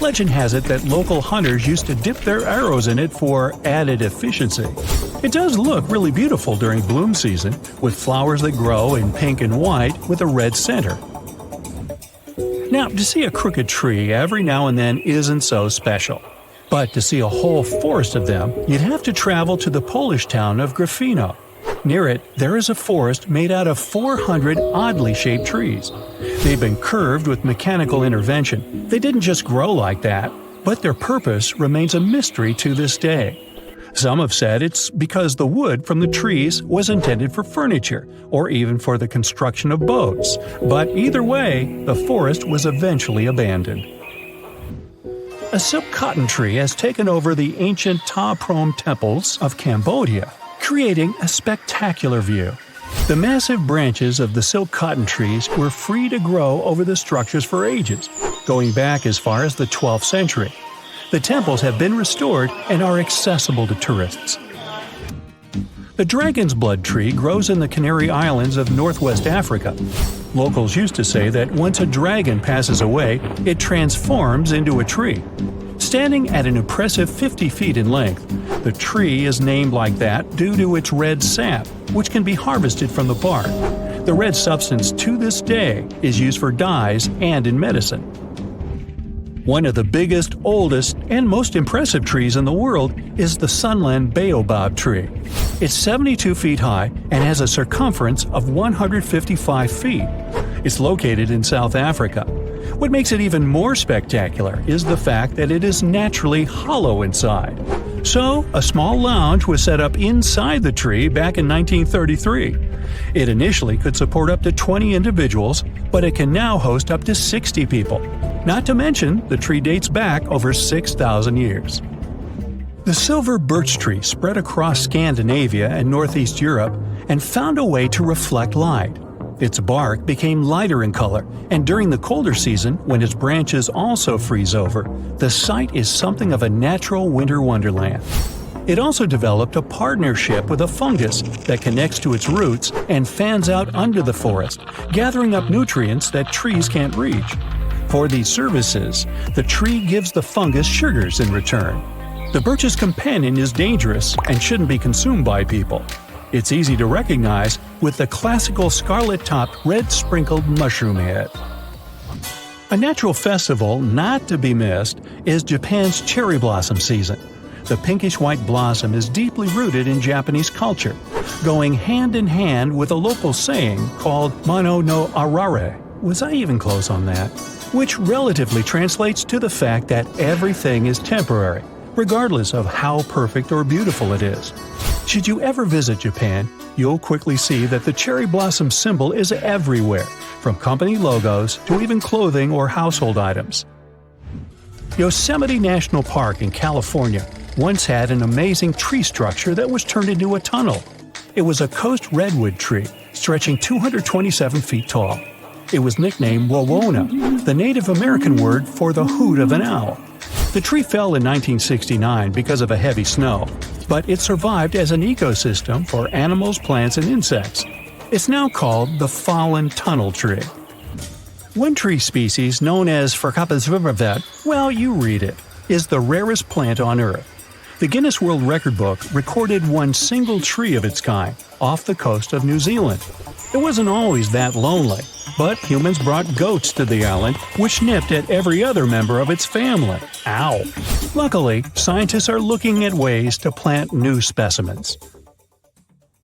Legend has it that local hunters used to dip their arrows in it for added efficiency. It does look really beautiful during bloom season, with flowers that grow in pink and white with a red center. Now, to see a crooked tree every now and then isn't so special. But to see a whole forest of them, you'd have to travel to the Polish town of Gryfino. Near it, there is a forest made out of 400 oddly shaped trees. They've been curved with mechanical intervention. They didn't just grow like that, but their purpose remains a mystery to this day. Some have said it's because the wood from the trees was intended for furniture, or even for the construction of boats. But either way, the forest was eventually abandoned. A silk cotton tree has taken over the ancient Ta Prohm temples of Cambodia, creating a spectacular view. The massive branches of the silk cotton trees were free to grow over the structures for ages, going back as far as the 12th century. The temples have been restored and are accessible to tourists. The dragon's blood tree grows in the Canary Islands of northwest Africa. Locals used to say that once a dragon passes away, it transforms into a tree. Standing at an impressive 50 feet in length, the tree is named like that due to its red sap, which can be harvested from the bark. The red substance to this day is used for dyes and in medicine. One of the biggest, oldest, and most impressive trees in the world is the Sunland Baobab tree. It's 72 feet high and has a circumference of 155 feet. It's located in South Africa. What makes it even more spectacular is the fact that it is naturally hollow inside. So, a small lounge was set up inside the tree back in 1933. It initially could support up to 20 individuals, but it can now host up to 60 people. Not to mention, the tree dates back over 6,000 years. The silver birch tree spread across Scandinavia and northeast Europe and found a way to reflect light. Its bark became lighter in color, and during the colder season, when its branches also freeze over, the site is something of a natural winter wonderland. It also developed a partnership with a fungus that connects to its roots and fans out under the forest, gathering up nutrients that trees can't reach. For these services, the tree gives the fungus sugars in return. The birch's companion is dangerous and shouldn't be consumed by people. It's easy to recognize with the classical scarlet-topped red-sprinkled mushroom head. A natural festival not to be missed is Japan's cherry blossom season. The pinkish-white blossom is deeply rooted in Japanese culture, going hand-in-hand with a local saying called Mono no Arare. Was I even close on that? Which relatively translates to the fact that everything is temporary, regardless of how perfect or beautiful it is. Should you ever visit Japan, you'll quickly see that the cherry blossom symbol is everywhere, from company logos to even clothing or household items. Yosemite National Park in California once had an amazing tree structure that was turned into a tunnel. It was a coast redwood tree, stretching 227 feet tall. It was nicknamed Wawona, the Native American word for the hoot of an owl. The tree fell in 1969 because of a heavy snow, but it survived as an ecosystem for animals, plants, and insects. It's now called the fallen tunnel tree. One tree species known as Firefox, well, you read it, is the rarest plant on Earth. The Guinness World Record book recorded one single tree of its kind off the coast of New Zealand. It wasn't always that lonely, but humans brought goats to the island, which nipped at every other member of its family. Ow! Luckily, scientists are looking at ways to plant new specimens.